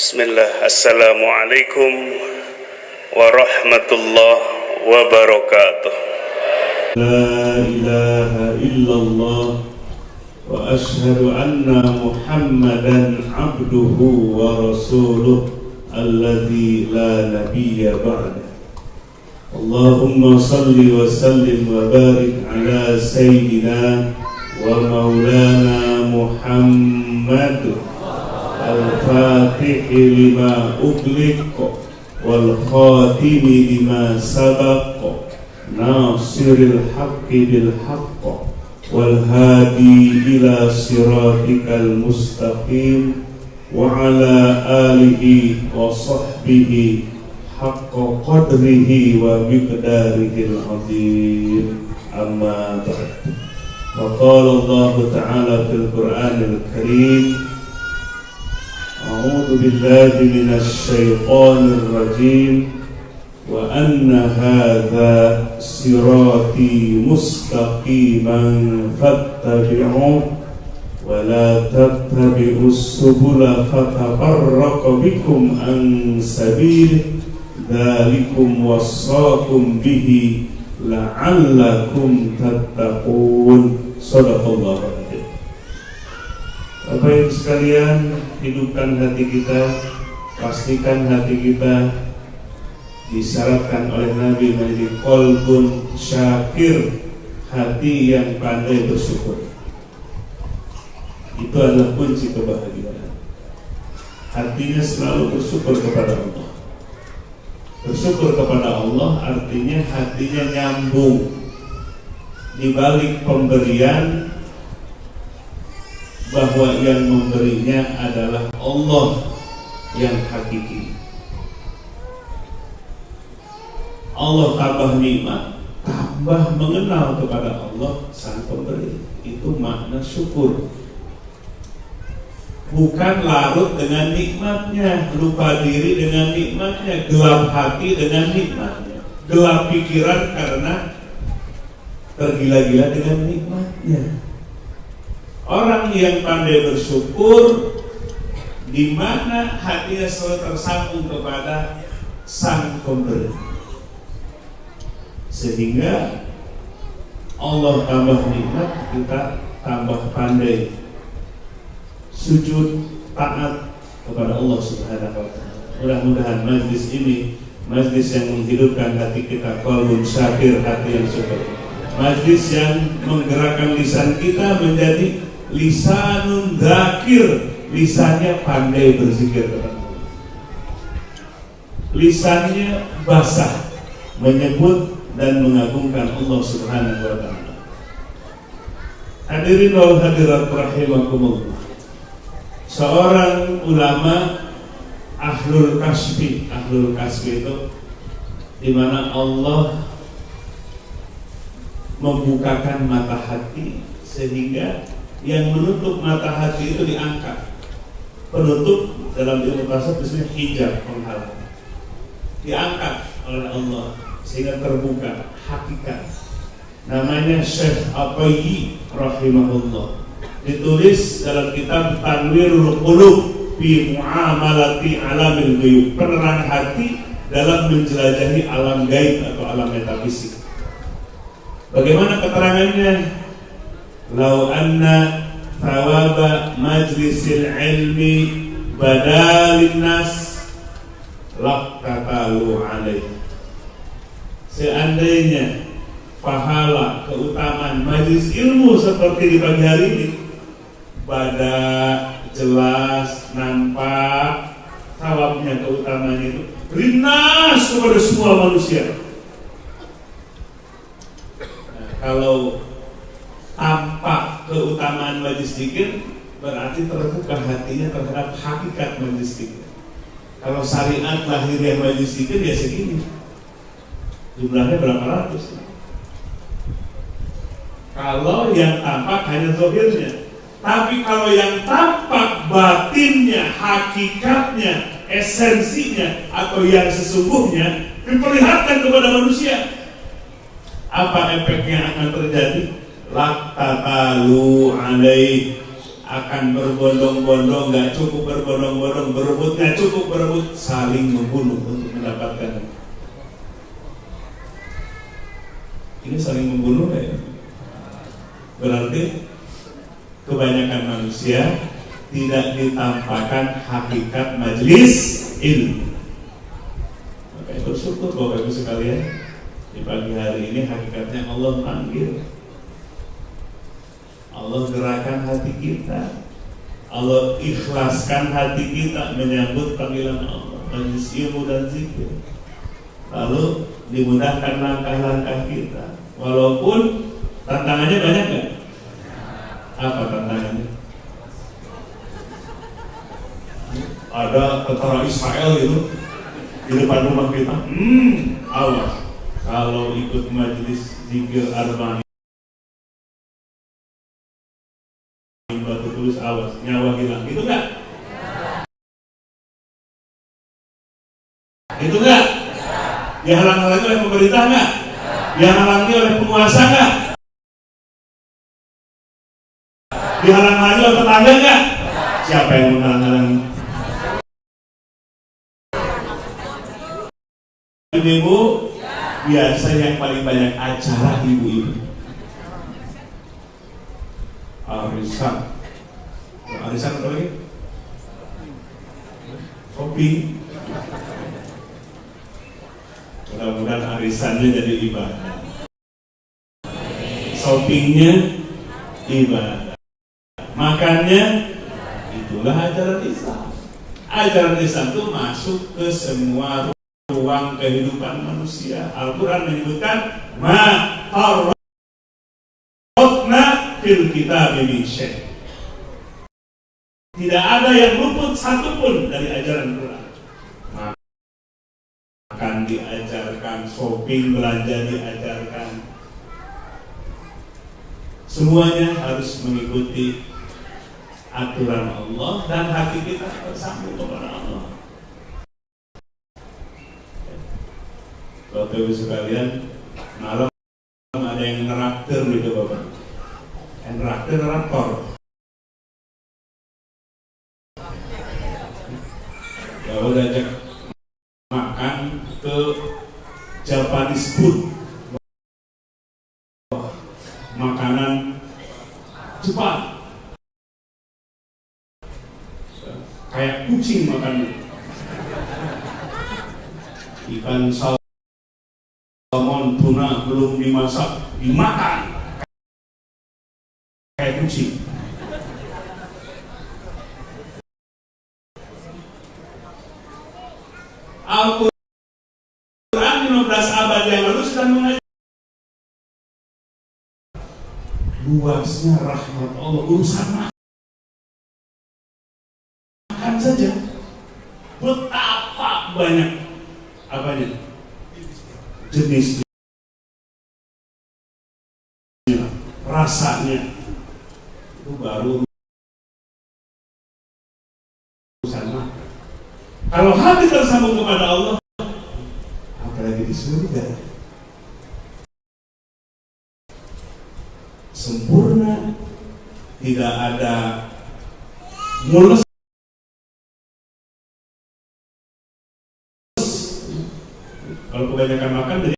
Bismillah, Assalamualaikum warahmatullahi wabarakatuh. La ilaha illallah wa ashhadu anna Muhammadan abduhu wa rasuluh alladzi la nabiyya ba'dah. Allahumma salli wa sallim wa barik ala sayyidina wa maulana Muhammad al-fatih lima ughliq wal khatim lima sabaq nasiril haqqi bil haqq wal hadi ila siratikal mustaqim wa ala alihi wa sahbihi haqqa qadrihi wa miqdarihil azim. Amma ba'd. Faqala Allah ta'ala fil Qur'anil Karim, A'udzu billahi minasy syaithanir rajim, wa anna hadza sirati mustaqiman fattabi'uhu wa la tattabi'us subula fatafarraqa bikum an sabilihi dzalikum wassaqum bihi la'allakum tattaqun. Shadaqallahu adzim. Bapak Ibu sekalian, hidupkan hati kita, pastikan hati kita disyaratkan oleh Nabi menjadi qalbun syakir, hati yang pandai bersyukur. Itu adalah kunci kebahagiaan. Hatinya selalu bersyukur kepada Allah. Bersyukur kepada Allah artinya hatinya nyambung. Di balik pemberian, bahwa yang memberinya adalah Allah yang hakiki. Allah tambah nikmat, tambah mengenal kepada Allah sang pemberi. Itu makna syukur. Bukan larut dengan nikmatnya, lupa diri dengan nikmatnya, gelap hati dengan nikmatnya, gelap pikiran karena tergila-gila dengan nikmatnya. Orang yang pandai bersyukur, di mana hatinya selalu tersambung kepada sang pemberi, sehingga Allah tambah nikmat, kita tambah pandai sujud taat kepada Allah Subhanahu wa ta'ala. Mudah-mudahan majlis ini majlis yang menghidupkan hati kita, qalbun syakir, hati yang syukur. Majlis yang menggerakkan lisan kita menjadi lisanun dzakir, lisannya pandai berzikir kepada Allah. Lisannya basah menyebut dan mengagungkan Allah Subhanahu wa ta'ala. Hadirin wal hadirat rahimakumullah. Seorang ulama ahlul kasbi itu di mana Allah membukakan mata hati sehingga yang menutup mata hati itu diangkat. Penutup dalam ilmu tasawuf disebut hijab, penghalang. Diangkat oleh Allah sehingga terbuka hakikat. Namanya Syekh At-Tayyi rahimahullah. Ditulis dalam kitab Tanwirul Qulub fi Muamalati Alamil Ghaib, penerang hati dalam menjelajahi alam gaib atau alam metafisik. Bagaimana keterangannya? Lau anna thawaba majlisil ilmi badalin nas laqtatalu alaih. Seandainya pahala keutamaan majlis ilmu seperti di pagi hari ini, pada jelas nampak thawabnya, keutamaannya itu rinas kepada semua manusia. Nah, kalau tampak keutamaan majlis zikir, berarti terbuka hatinya terhadap hakikat majlis zikir. Kalau syariat lahiriah majlis zikir ya segini, jumlahnya berapa ratus. Kalau yang tampak hanya zahirnya, tapi kalau yang tampak batinnya, hakikatnya, esensinya atau yang sesungguhnya diperlihatkan kepada manusia, apa efeknya akan terjadi? Laqtatalu alaih, akan berbondong-bondong, nggak cukup berbondong-bondong, berebut nggak cukup berebut, saling membunuh untuk mendapatkan. Ini saling membunuh ya? Berarti kebanyakan manusia tidak ditampakkan hakikat majelis ilmu. Maka bersyukur Bapak Ibu sekalian, di pagi hari ini hakikatnya Allah panggil, Allah gerakan hati kita, Allah ikhlaskan hati kita menyambut panggilan Allah, majelis ilmu dan zikir. Lalu dimudahkan langkah-langkah kita, walaupun tantangannya banyak nggak? Apa tantangannya? Ada tentara Israel itu di depan rumah kita. Awas kalau ikut majelis zikir arba'in batu tulis, awas nyawa hilang. Itu enggak? Itu enggak? Dihalang-halangi oleh pemerintah enggak? Dihalang-halangi oleh penguasa enggak? Dihalang-halangi oleh tetangga enggak? Siapa yang menghalang-halangi? Ibu-ibu, biasa yang paling banyak acara ibu-ibu. Arisan apa lagi? Shopping. Mudah-mudahan arisannya jadi ibadah, shoppingnya ibadah, makannya itulah ajaran Islam. Ajaran Islam itu masuk ke semua ruang kehidupan manusia. Al-Quran menyebutkan ma farratna fil kitab min syai'. Tidak ada yang luput satupun dari ajaran Quran. Makan diajarkan, shopping, belanja diajarkan. Semuanya harus mengikuti aturan Allah dan hati kita bersambung kepada Allah. Bapak Ibu sekalian, malam ada yang neraktir gitu Bapak. Yang neraktir raktor. Bapak ajak makan ke Japanese food, makanan Jepang, kayak kucing makan ikan salmon, tuna belum dimasak dimakan kayak kucing. Al-Quran 15 abad yang lalu sudah mengajar luasnya rahmat Allah, urusan makan saja betapa banyak apanya jenisnya, rasanya, itu baru urusan makan. Kalau hati tersambung kepada Allah, apalagi di surga, sempurna, tidak ada mules, kalau kebanyakan makan jadi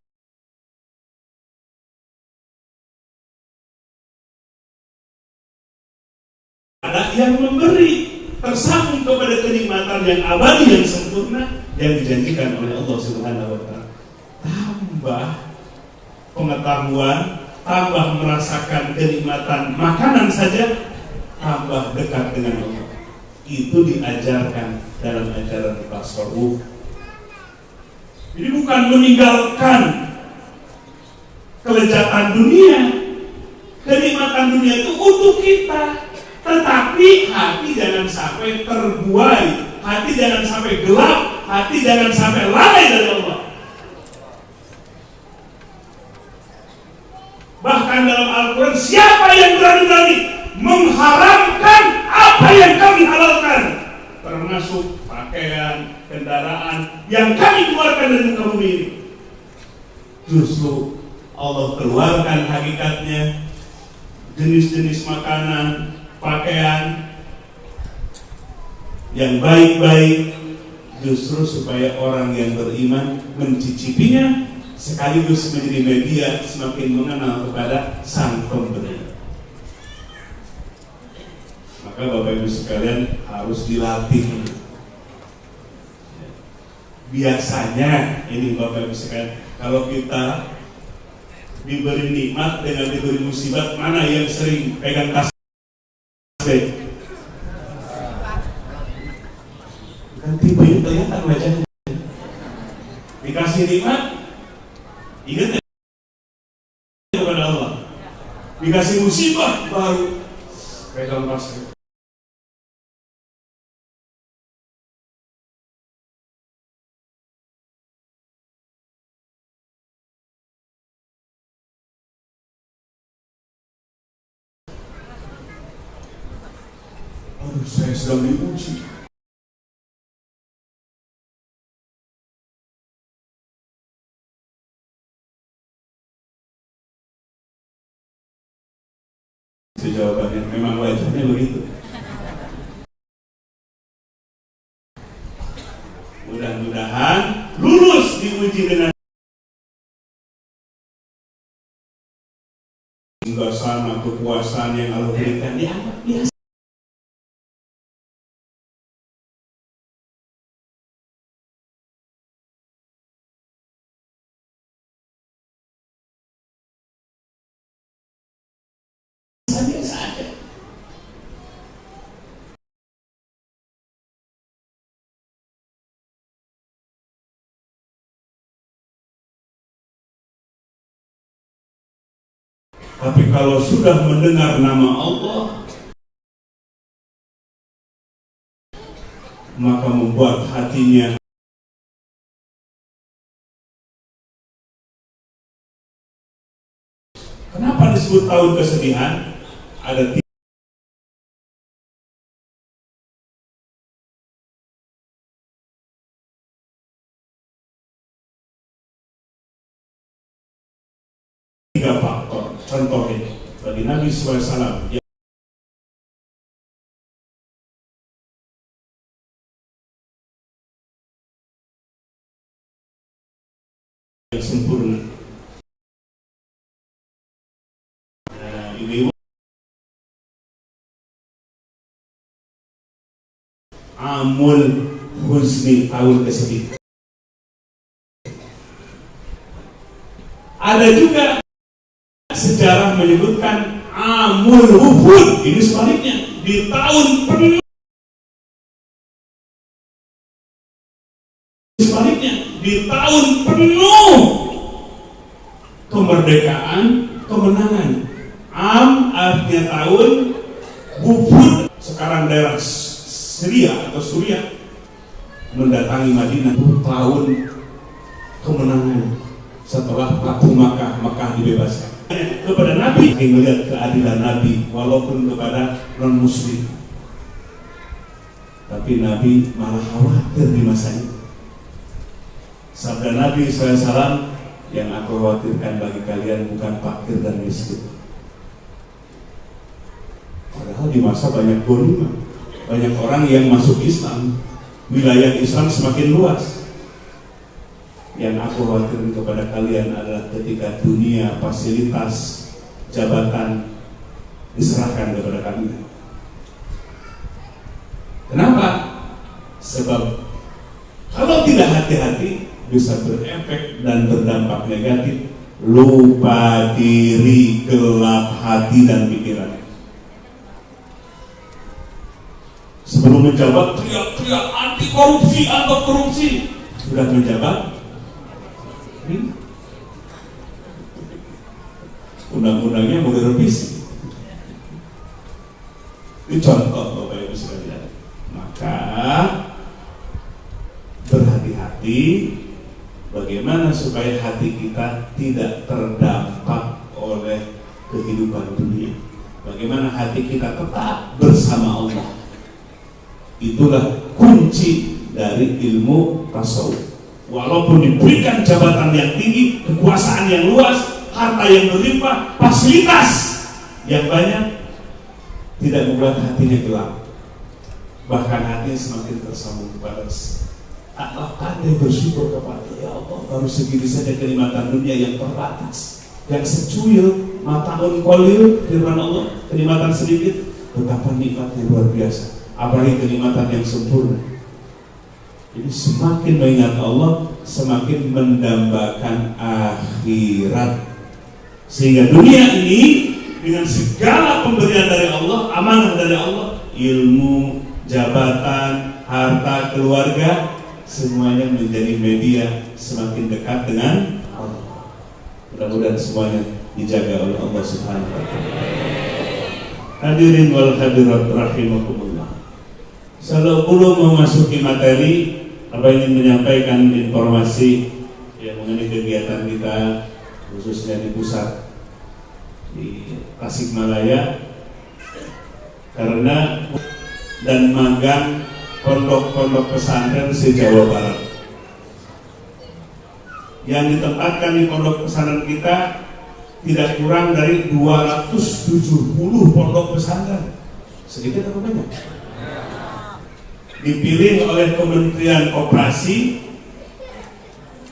ada yang memberi, tersambung kepada kenikmatan yang abadi yang sempurna yang dijanjikan oleh Allah Subhanahu wa Ta'ala. Tambah pengetahuan, tambah merasakan kenikmatan makanan saja, tambah dekat dengan Allah. Itu diajarkan dalam ajaran tasawuf. Jadi bukan meninggalkan kelezatan dunia, kenikmatan dunia itu untuk kita. Tetapi hati jangan sampai terbuai, hati jangan sampai gelap, hati jangan sampai lalai dari Allah. Bahkan dalam Al-Quran, siapa yang berani-berani mengharamkan apa yang kami halalkan, termasuk pakaian, kendaraan yang kami keluarkan dari muka bumi ini, justru Allah keluarkan hakikatnya, jenis-jenis makanan, pakaian yang baik-baik, justru supaya orang yang beriman mencicipinya sekaligus menjadi media semakin mengenal kepada Sang Pemberi. Maka Bapak Ibu sekalian harus dilatih. Biasanya ini Bapak Ibu sekalian, kalau kita diberi nikmat dengan diberi musibah, mana yang sering pegang tasbih? Kan tipe itu kelihatan wajahnya. Dikasih nikmat, ingat ya kepada Allah. Dikasih musibah, baru pegang tasbih. Aduh, saya sedang diuji. Jawabannya memang wajahnya begitu. Mudah-mudahan lulus diuji dengan sana kekuasaan yang Allah berikan, dianggap biasa. Biasa aja. Tapi kalau sudah mendengar nama Allah, maka membuat hatinya kenapa disebut tahun kesedihan? Ada tiga faktor. Contohnya bagi Nabi SAW yang sempurna. Ini Amul Huzni, tahun kesedihan. Ada juga sejarah menyebutkan Amul Wufud, ini sebaliknya, di tahun penuh. Sebaliknya, di tahun penuh kemerdekaan, kemenangan. Am artinya tahun, Wufud sekarang daerah Syria atau Suriah mendatangi Madinah, tahun kemenangan setelah Fathu Makkah, Makkah dibebaskan. Kepada Nabi, melihat keadilan Nabi walaupun kepada non Muslim, tapi Nabi malah khawatir di masa itu. Sabda Nabi SAW, yang aku khawatirkan bagi kalian bukan fakir dan miskin. Padahal di masa banyak ghanimah, banyak orang yang masuk Islam, wilayah Islam semakin luas. Yang aku khawatir kepada kalian adalah ketika dunia, fasilitas, jabatan diserahkan kepada kami. Kenapa? Sebab kalau tidak hati-hati bisa berefek dan berdampak negatif, lupa diri, gelap hati dan pikiran. Sebelum menjabat teriak-teriak anti korupsi atau korupsi, sudah menjabat undang-undangnya mau direvisi. Ini contoh Bapak Ibu sekalian. Maka berhati-hati bagaimana supaya hati kita tidak terdampak oleh kehidupan dunia. Bagaimana hati kita tetap bersama Allah. Itulah kunci dari ilmu tasawuf. Walaupun diberikan jabatan yang tinggi, kekuasaan yang luas, harta yang berlimpah, fasilitas yang banyak, tidak membuat hatinya gelap. bahkan hatinya semakin tersambung kepada Allah. Pandai bersyukur kepada ya Allah, baru segini saja kenikmatan dunia yang terbatas, yang secuil, mataun qalil, firman Allah, kenikmatan sedikit, betapa nikmatnya luar biasa, apalagi kenikmatan yang sempurna. Jadi semakin mengingat Allah, semakin mendambakan akhirat. Sehingga dunia ini dengan segala pemberian dari Allah, amanah dari Allah, ilmu, jabatan, harta, keluarga, semuanya menjadi media semakin dekat dengan Allah. Mudah-mudahan semuanya dijaga oleh Allah Subhanahu wa taala. Hadirin wal hadirat rahimakumullah. Sebelum memasuki materi, apa ingin menyampaikan informasi yang mengenai kegiatan kita khususnya di pusat di Tasikmalaya, karena dan magang pondok-pondok pesantren se-Jawa Barat. Yang ditempatkan di pondok pesantren kita tidak kurang dari 270 pondok pesantren. Sedikit atau banyak? Dipilih oleh Kementerian Koperasi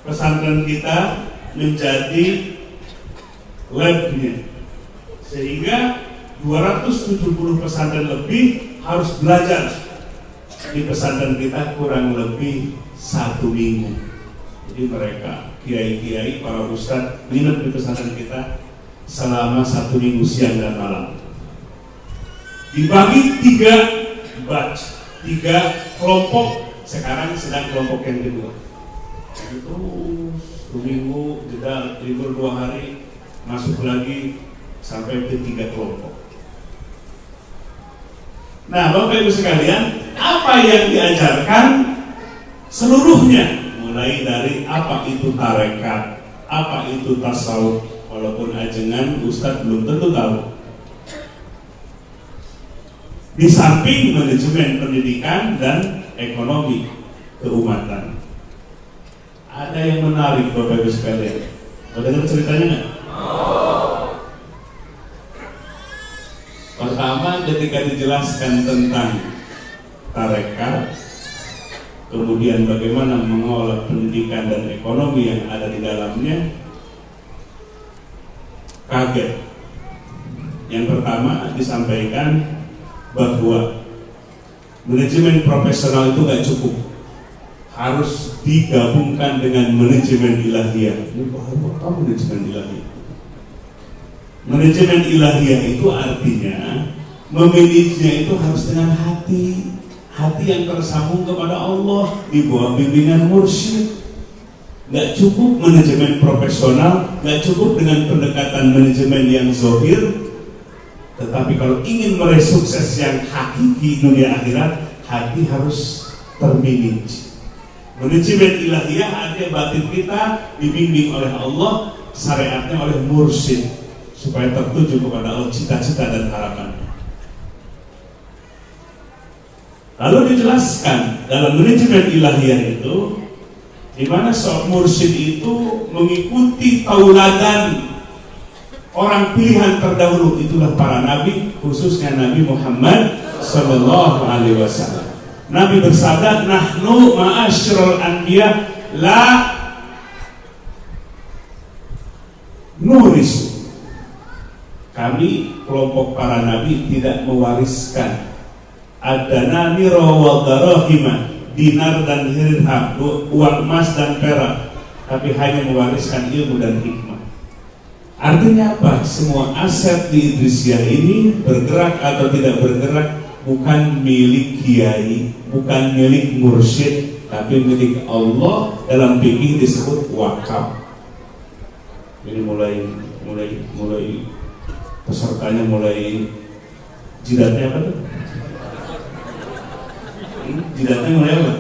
pesantren kita menjadi labnya, sehingga 270 pesantren lebih harus belajar di pesantren kita kurang lebih 1 minggu. Jadi mereka kiai-kiai, para ustadz nginep di pesantren kita selama 1 minggu siang dan malam. Dibagi 3 batch, 3 kelompok. Sekarang sedang kelompok yang kedua. Itu 1 minggu, jeda libur 2 hari, masuk lagi sampai ke 3 kelompok. Nah, Bapak Ibu sekalian, apa yang diajarkan seluruhnya, mulai dari apa itu tarekat, apa itu tasawuf, walaupun ajengan Ustadz belum tentu tahu. Di samping manajemen pendidikan dan ekonomi keumatan. Ada yang menarik Bapak Ibu sekalian. Mau dengar ceritanya nggak? Pertama, ketika dijelaskan tentang tarekat, kemudian bagaimana mengolah pendidikan dan ekonomi yang ada di dalamnya, kaget. Yang pertama disampaikan bahwa manajemen profesional itu gak cukup, harus digabungkan dengan manajemen ilahiyah. Ini apa manajemen ilahiyah? Manajemen ilahiyah itu artinya memanajenya itu harus dengan hati yang tersambung kepada Allah di bawah bimbingan mursyid. Gak cukup manajemen profesional, gak cukup dengan pendekatan manajemen yang zahir, tetapi kalau ingin meraih sukses yang hakiki dunia akhirat, hati harus termanage. Manajemen ilahiyah artinya batin kita dibimbing oleh Allah, syariatnya oleh mursyid, supaya tertuju kepada Allah, cita-cita dan harapan. Lalu dijelaskan dalam manajemen ilahiyah itu, di mana seorang mursyid itu mengikuti tauladan orang pilihan terdahulu, itulah para nabi, khususnya Nabi Muhammad sallallahu alaihi wasallam. Nabi bersabda, "Nahnu ma'asyiral anbiya la nurisu." Kami kelompok para nabi tidak mewariskan ad-dananira wa darahima, dinar dan dirham, uang emas dan perak, tapi hanya mewariskan ilmu dan hikmah. Artinya apa? Semua aset di Idrisiyah ini, bergerak atau tidak bergerak, bukan milik kiai, bukan milik mursyid, tapi milik Allah. Dalam fikih disebut wakaf. Jadi mulai pesertanya mulai jidatnya apa tuh? Jidatnya mulai apa?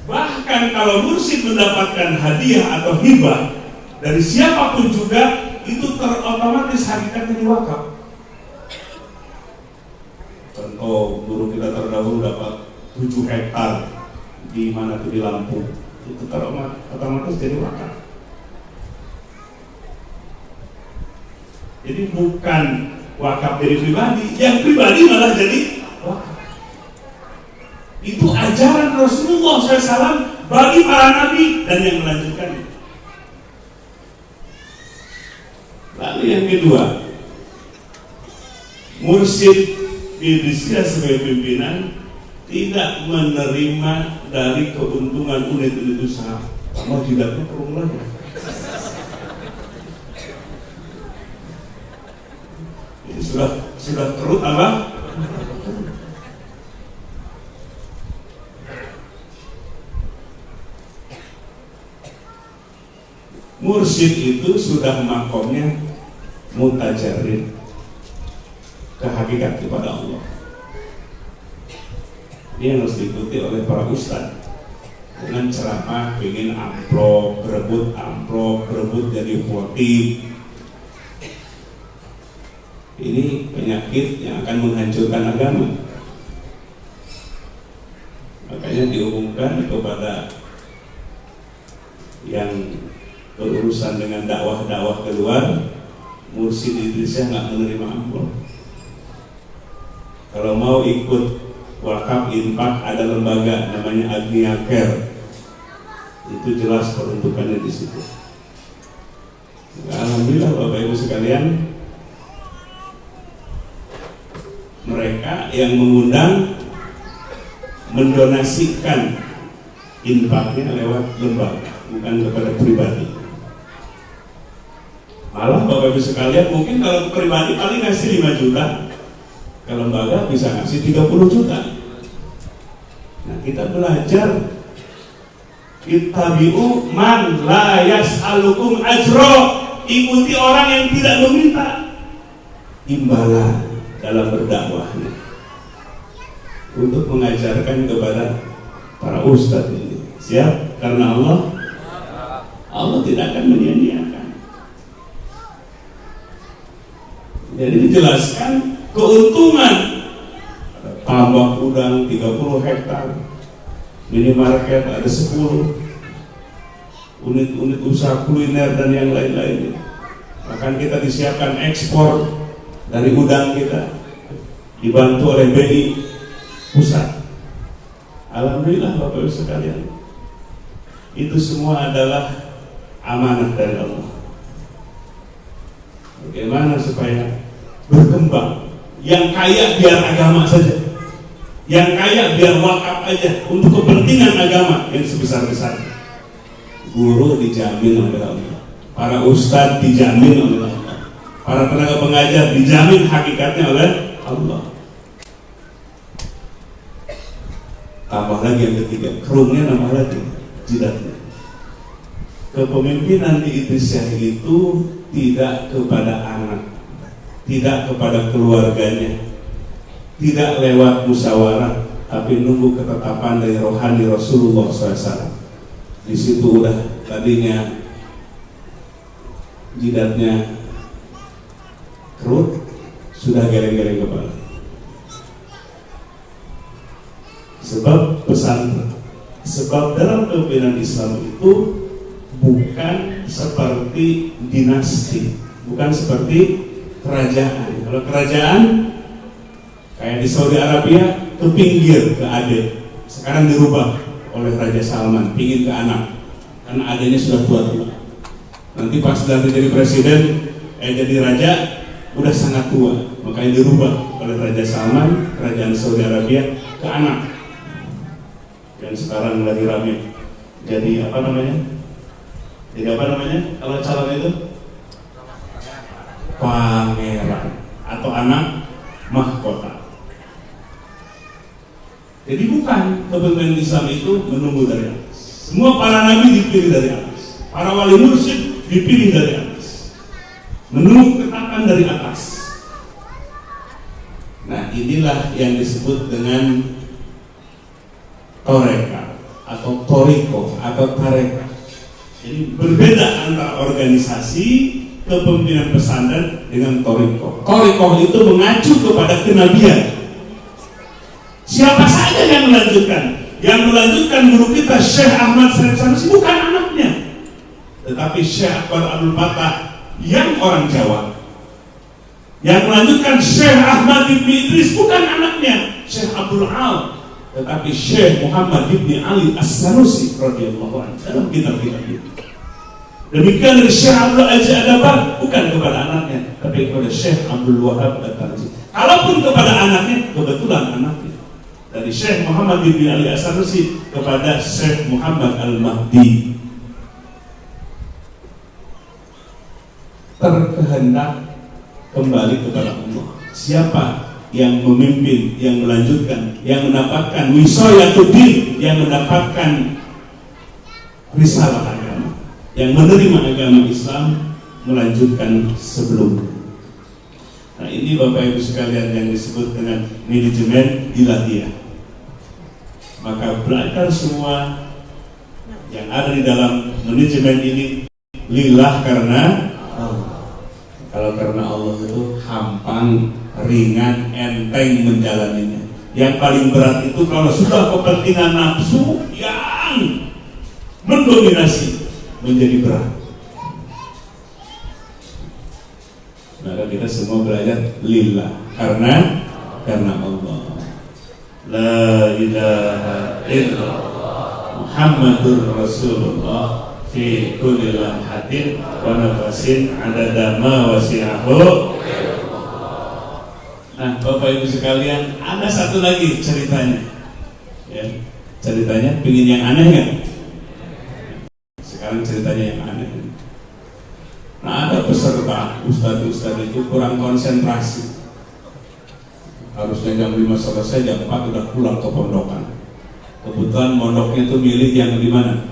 Bahkan kalau mursyid mendapatkan hadiah atau hibah dari siapapun juga, itu otomatis hakikatnya diwakaf. Contoh, guru kita terdahulu dapat 7 hektar di mana tuh, di Lampung, itu otomatis jadi wakaf. Jadi bukan wakaf dari pribadi, yang pribadi malah jadi wakaf. Itu ajaran Rasulullah SAW bagi para nabi dan yang melanjutkannya. Lalu yang kedua, mursyid Idrisiyah sebagai pimpinan tidak menerima dari keuntungan unit-unit usaha. Mau jidatnya perlu lagi. Ini sudah kerut apa? Mursyid itu sudah makomnya mutajarrid, kehakikat kepada Allah. Ini yang harus diikuti oleh para ustadz. Dengan ceramah pengen amplop, berebut jadi khotib. Ini penyakit yang akan menghancurkan agama. Makanya diumumkan kepada yang berurusan dengan dakwah-dakwah keluar, Mursyid Idrisiyah nggak menerima amplop. Kalau mau ikut wakaf infak, ada lembaga namanya Agnia Care, itu jelas peruntukannya di situ. Alhamdulillah Bapak Ibu sekalian, mereka yang mengundang mendonasikan infaknya lewat lembaga, bukan kepada pribadi. Malah Bapak Ibu sekalian, mungkin kalau pribadi paling ngasih 5 juta, ke lembaga bisa ngasih 30 juta. Nah, kita belajar ittabi'u man la yas'alukum ajro, ikuti orang yang tidak meminta imbalan dalam berdakwahnya, untuk mengajarkan kepada para ustadz ini. Siap? Karena Allah tidak akan menyia-nyiakan. Jadi dijelaskan keuntungan tambak udang 30 hektar, minimarket ada 10, unit-unit usaha kuliner dan yang lain-lainnya. Bahkan kita disiapkan ekspor dari udang kita, dibantu oleh BI pusat. Alhamdulillah Bapak Ibu sekalian, itu semua adalah amanah dari Allah. Bagaimana supaya berkembang? Yang kaya biar agama saja, yang kaya biar wakaf aja untuk kepentingan agama yang sebesar-besarnya. Guru dijamin oleh Allah, para ustadz dijamin oleh Allah, para tenaga pengajar dijamin hakikatnya oleh Allah. Tambah lagi yang ketiga, kerungnya nambah lagi, jidatnya. Kepemimpinan di Idrisiyah itu tidak kepada anak, tidak kepada keluarganya, tidak lewat musyawarah, tapi nunggu ketetapan dari rohani Rasulullah SAW. Di situ udah tadinya jidatnya kerut, sudah geleng-geleng kepala. Sebab pesantren, sebab dalam kepemimpinan Islam itu bukan seperti dinasti, bukan seperti kerajaan. Kalau kerajaan kayak di Saudi Arabia ke pinggir, ke adik. Sekarang dirubah oleh Raja Salman, pingin ke anak, karena adiknya sudah tua-tua. Nanti pas nanti jadi presiden, jadi raja, udah sangat tua, makanya dirubah oleh Raja Salman, kerajaan Saudi Arabia, ke anak. Dan sekarang lagi rame. Jadi apa namanya? Jadi apa namanya? Kalau calon itu pangeran atau anak mahkota. Jadi bukan kepemimpinan Islam itu menunggu dari atas. Semua para nabi dipilih dari atas, para wali mursyid dipilih dari atas, menunggu ketetapan dari atas. Nah, inilah yang disebut dengan toreka atau toriko atau tareka. Jadi berbeda antara organisasi kepemimpinan pesantren dengan toriko. Toriko itu mengacu kepada kenabian. Siapa saja yang melanjutkan? Yang melanjutkan guru kita Syekh Ahmad Syarif Sanusi bukan anaknya, tetapi Syekh Akbar Abdul Fattah yang orang Jawa. Yang melanjutkan Syekh Ahmad bin Idris bukan anaknya Syekh Abdul Al, tetapi Syekh Muhammad bin Ali As-Sanusi radhiyallahu anhu dalam kitab-kitab itu. Demikian dari Syekh Abdul Aziz Adabar bukan kepada anaknya, tapi kepada Syekh Abdul Wahab At-Tarji. Kalaupun kepada anaknya, kebetulan anaknya dari Syekh Muhammad bin Ali As-Sanusi kepada Syekh Muhammad Al-Mahdi. Terkehendak kembali kepada Allah. Siapa yang memimpin, yang melanjutkan, yang mendapatkan wisayatuddin, yang mendapatkan risalah agama, yang menerima agama Islam, melanjutkan sebelum. Nah, ini Bapak Ibu sekalian yang disebut dengan manajemen ilahiyah. Maka belajar semua yang ada di dalam manajemen ini lillah karena Allah. Kalau karena Allah itu hampang, ringan, enteng menjalaninya. Yang paling berat itu kalau sudah kepentingan nafsu yang mendominasi menjadi berat. Maka kita semua belajar lillah karena Allah. La ilaha illallah Muhammadur Rasulullah fi kulli lamhatin wa nafasin adada ma wasi'ahu. Nah, Bapak Ibu sekalian, ada satu lagi ceritanya. Ya, ceritanya pingin yang aneh kan? Sekarang ceritanya yang aneh. Nah, ada peserta ustadz itu kurang konsentrasi. Harusnya jam 5 selesai, jam 4 udah pulang ke pondokan. Kebetulan mondoknya itu milik yang di mana?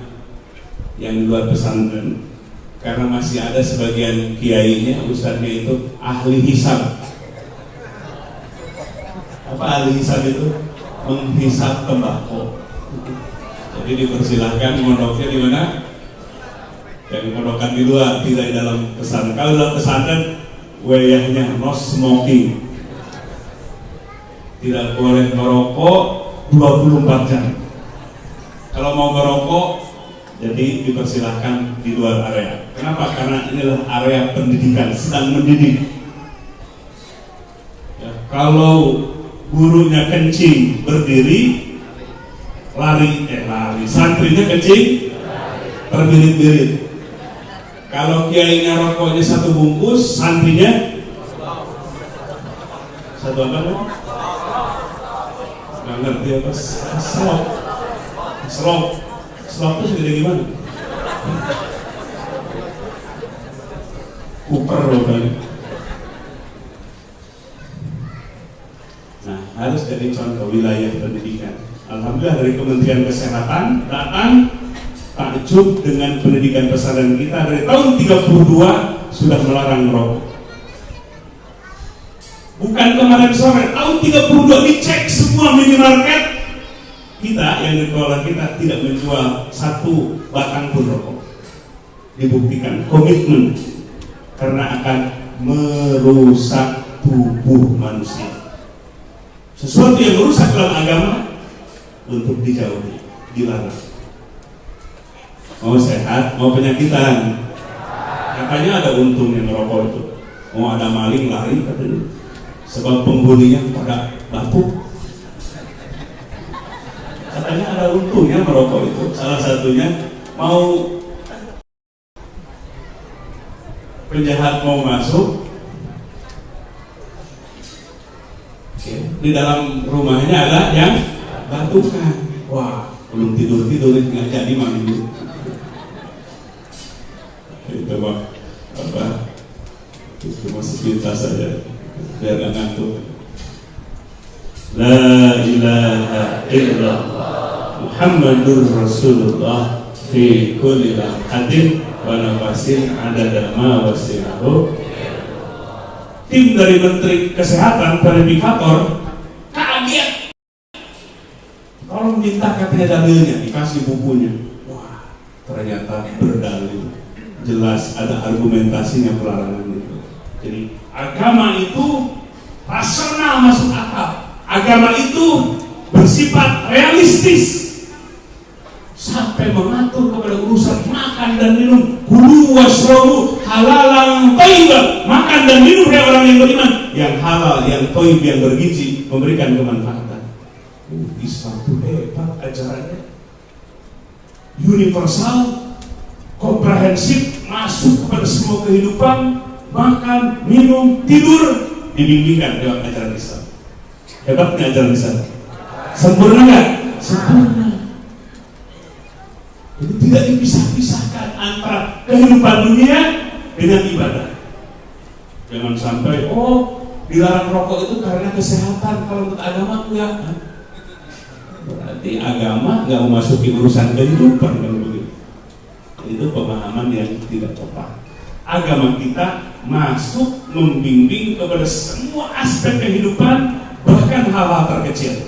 Yang di luar pesantren. Karena masih ada sebagian kiainya, ustadznya itu ahli hisab. Apa ahli hisab itu? Menghisab tembakau. Jadi dipersilahkan mondoknya di mana? Yang pondokan di luar, tidak di dalam pesantren. Kalau dalam pesantren, wayahnya no smoking. Tidak boleh merokok 24 jam. Kalau mau merokok, jadi dipersilahkan di luar area. Kenapa? Karena inilah area pendidikan, sedang mendidik. Ya, kalau gurunya kencing berdiri, lari, santrinya kencing terbirit-birit. Kalau kiainya rokoknya satu bungkus, santrinya satu apa? Nggak ngerti apa? Slop itu segede gimana? Kuper loh kan. Nah, harus jadi contoh wilayah pendidikan. Alhamdulillah dari Kementerian Kesehatan datang takjub dengan pendidikan pesantren kita dari tahun 32 sudah melarang merokok. Bukan kemarin sore, tahun 32 dicek semua minimarket kita yang dikelola kita tidak menjual satu batang pun rokok. Dibuktikan komitmen karena akan merusak tubuh manusia. Sesuatu yang merusak dalam agama untuk dijauhi, dilarang. Mau sehat, mau penyakitan. Katanya ada untungnya merokok itu. Mau ada maling lari katanya. Sebab penghuninya pada batuk. Katanya ada untungnya merokok itu. Salah satunya mau penjahat mau masuk, di dalam rumahnya ada yang batukan. Wah, belum tidur nggak jadi mandi. Itu mah apa? Itu masih pintas saja. Biar gak ngantuk. La ilaha illallah Muhammadur Rasulullah fi kulli lamhatin wa nafasin adada ma wasi'ahu. Tim dari Menteri Kesehatan verifikator kaget. Tolong minta katanya dalilnya, dikasih bukunya. Wah, ternyata berdalil. Jelas ada argumentasinya pelarangan itu. Jadi agama itu rasional, masuk akal. Agama itu bersifat realistis sampai mengatur kepada urusan makan dan minum. Kulu washrabu halalan thayyiban. Makan dan minum oleh orang yang beriman yang halal, yang thayyib, yang bergizi, memberikan kemanfaatan. Islam itu hebat ajarannya, universal, komprehensif, masuk kepada semua kehidupan, makan, minum, tidur, dibimbingkan lewat ajaran Islam. Hebatnya ajaran Islam. Sempurna nggak? Sempurna. Jadi tidak dipisah-pisahkan antara kehidupan dunia dengan ibadah. Jangan sampai dilarang rokok itu karena kesehatan, kalau menurut agama enggak. Berarti agama nggak memasuki urusan kehidupan kalau begitu. Itu pemahaman yang tidak tepat. Agama kita masuk membimbing kepada semua aspek kehidupan, bahkan hal-hal terkecil.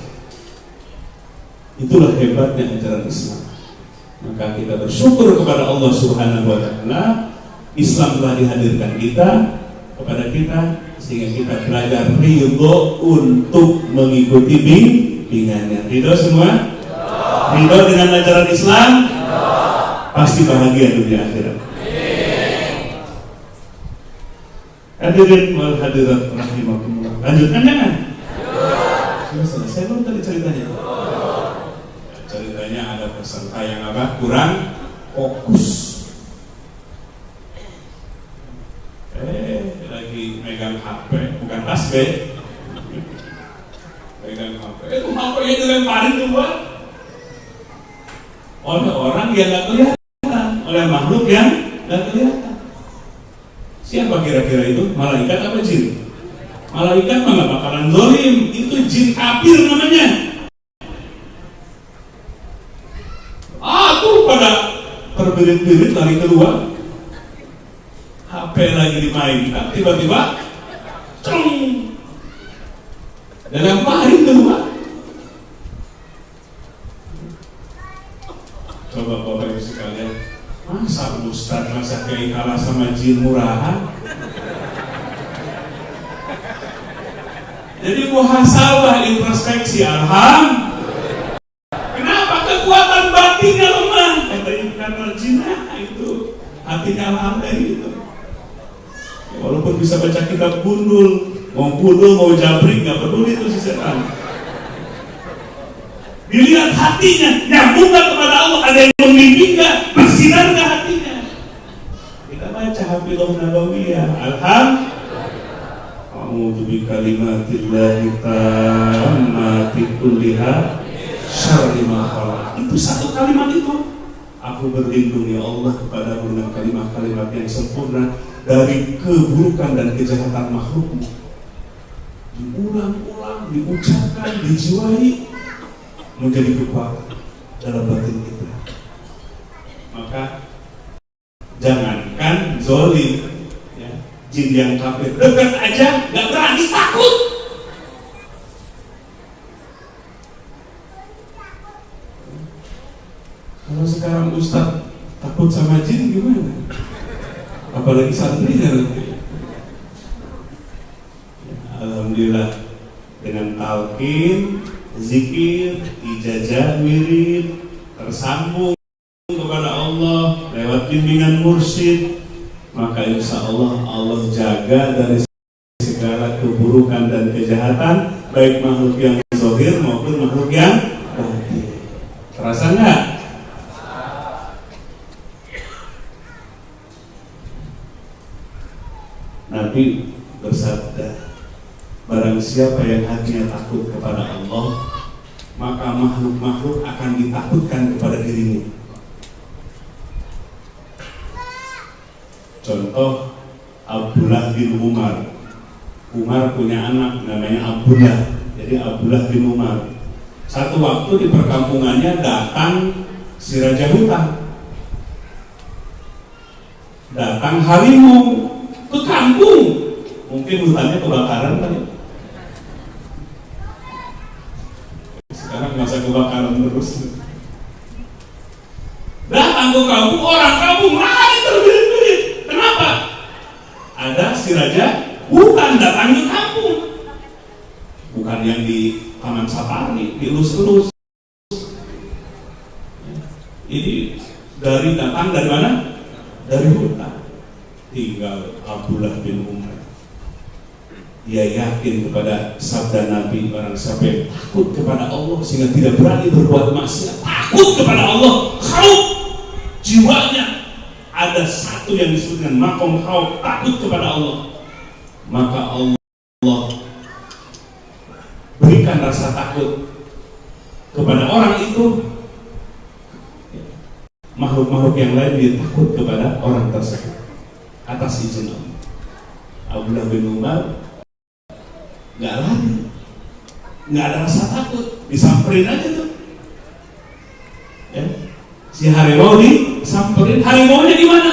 Itulah hebatnya ajaran Islam. Maka kita bersyukur kepada Allah Subhanahu wa Ta'ala, Islam telah dihadirkan kepada kita sehingga kita belajar ridho untuk mengikuti bimbingannya. Ridho semua? Ridho dengan ajaran Islam? Pasti bahagia dunia akhirat. Hadirin wal hadirat rahimakumullah. Lanjutkan jangan? Sudah selesai belum tadi ceritanya? Ceritanya ada peserta yang kurang fokus. Lagi megang HP, bukan tas megang HP. Itu HP-nya dilemparin tuh Pak, oleh orang yang nggak kelihatan, oleh makhluk yang nggak kelihatan. Siapa kira-kira itu? Malaikat apa jin? Malaikat mah nggak bakalan zalim, itu jin kafir namanya. Tuh pada terbirit-birit lari keluar, HP lagi dimainkan, tiba-tiba cung, dan lemparin keluar. Coba Bapak Ibu sekalian, masa Ustaz masa kiai kalah sama jin murahan? Jadi muhasabah, introspeksi. Kenapa kekuatan batinnya lemah? Karena jinah itu hatinya alhamdulillah itu. Ya, walaupun bisa baca kitab gundul, mau jabrik, nggak peduli itu si setan. Dilihat hatinya, nyambung nggak kepada Allah, ada yang membimbing nggak, bersinar nggak hatinya. Kita baca Hafidhah Nabawiyah, A'udzu bikalimatillahi tammati kulliha syarri ma khalaq. Itu satu kalimat itu. Aku berlindung ya Allah kepada dengan kalimat-kalimat yang sempurna dari keburukan dan kejahatan makhlukmu. Diulang-ulang, diucapkan, dijiwai, menjadi kekuatan dalam batin kita. Maka jangankan zalim, ya, jin yang kafir dekat aja nggak berani, takut. Kalau sekarang Ustaz takut sama jin gimana? Apalagi santrinya nanti. Ya, alhamdulillah dengan talqin, zikir, ijazah, wirid, tersambung kepada Allah lewat bimbingan mursyid, maka insya Allah Allah jaga dari segala keburukan dan kejahatan, baik makhluk yang zahir maupun makhluk yang batin. Terasa nggak? Nabi bersabda, barang siapa yang hatinya takut kepada Allah, maka makhluk-makhluk akan ditakutkan kepada dirinya. Contoh Abdullah bin Umar. Umar punya anak namanya Abdullah. Jadi Abdullah bin Umar. Satu waktu di perkampungannya datang si raja hutan. Datang harimau ke kampung. Mungkin hutannya kebakaran kali. Sekarang masa kebakaran terus. Datang ke kampung, orang kampung lari terbirit-birit. Kenapa? Ada si raja hutan datang ke kampung. Bukan yang di taman safari, dielus-elus. Ini datang dari mana? Dari hutan. Tinggal Abdullah bin Umar. dia yakin kepada sabda Nabi, barang siapa yang takut kepada Allah sehingga tidak berani berbuat maksiat, takut kepada Allah, khauf, jiwanya ada satu yang disebut dengan makom khauf, takut kepada Allah, maka Allah berikan rasa takut kepada orang itu. Makhluk-makhluk yang lain dia takut kepada orang tersebut atas izin Allah. Abdullah bin Umar nggak lari, nggak ada rasa takut, disamperin aja tuh. Ya. Si harimau disamperin, harimaunya di mana?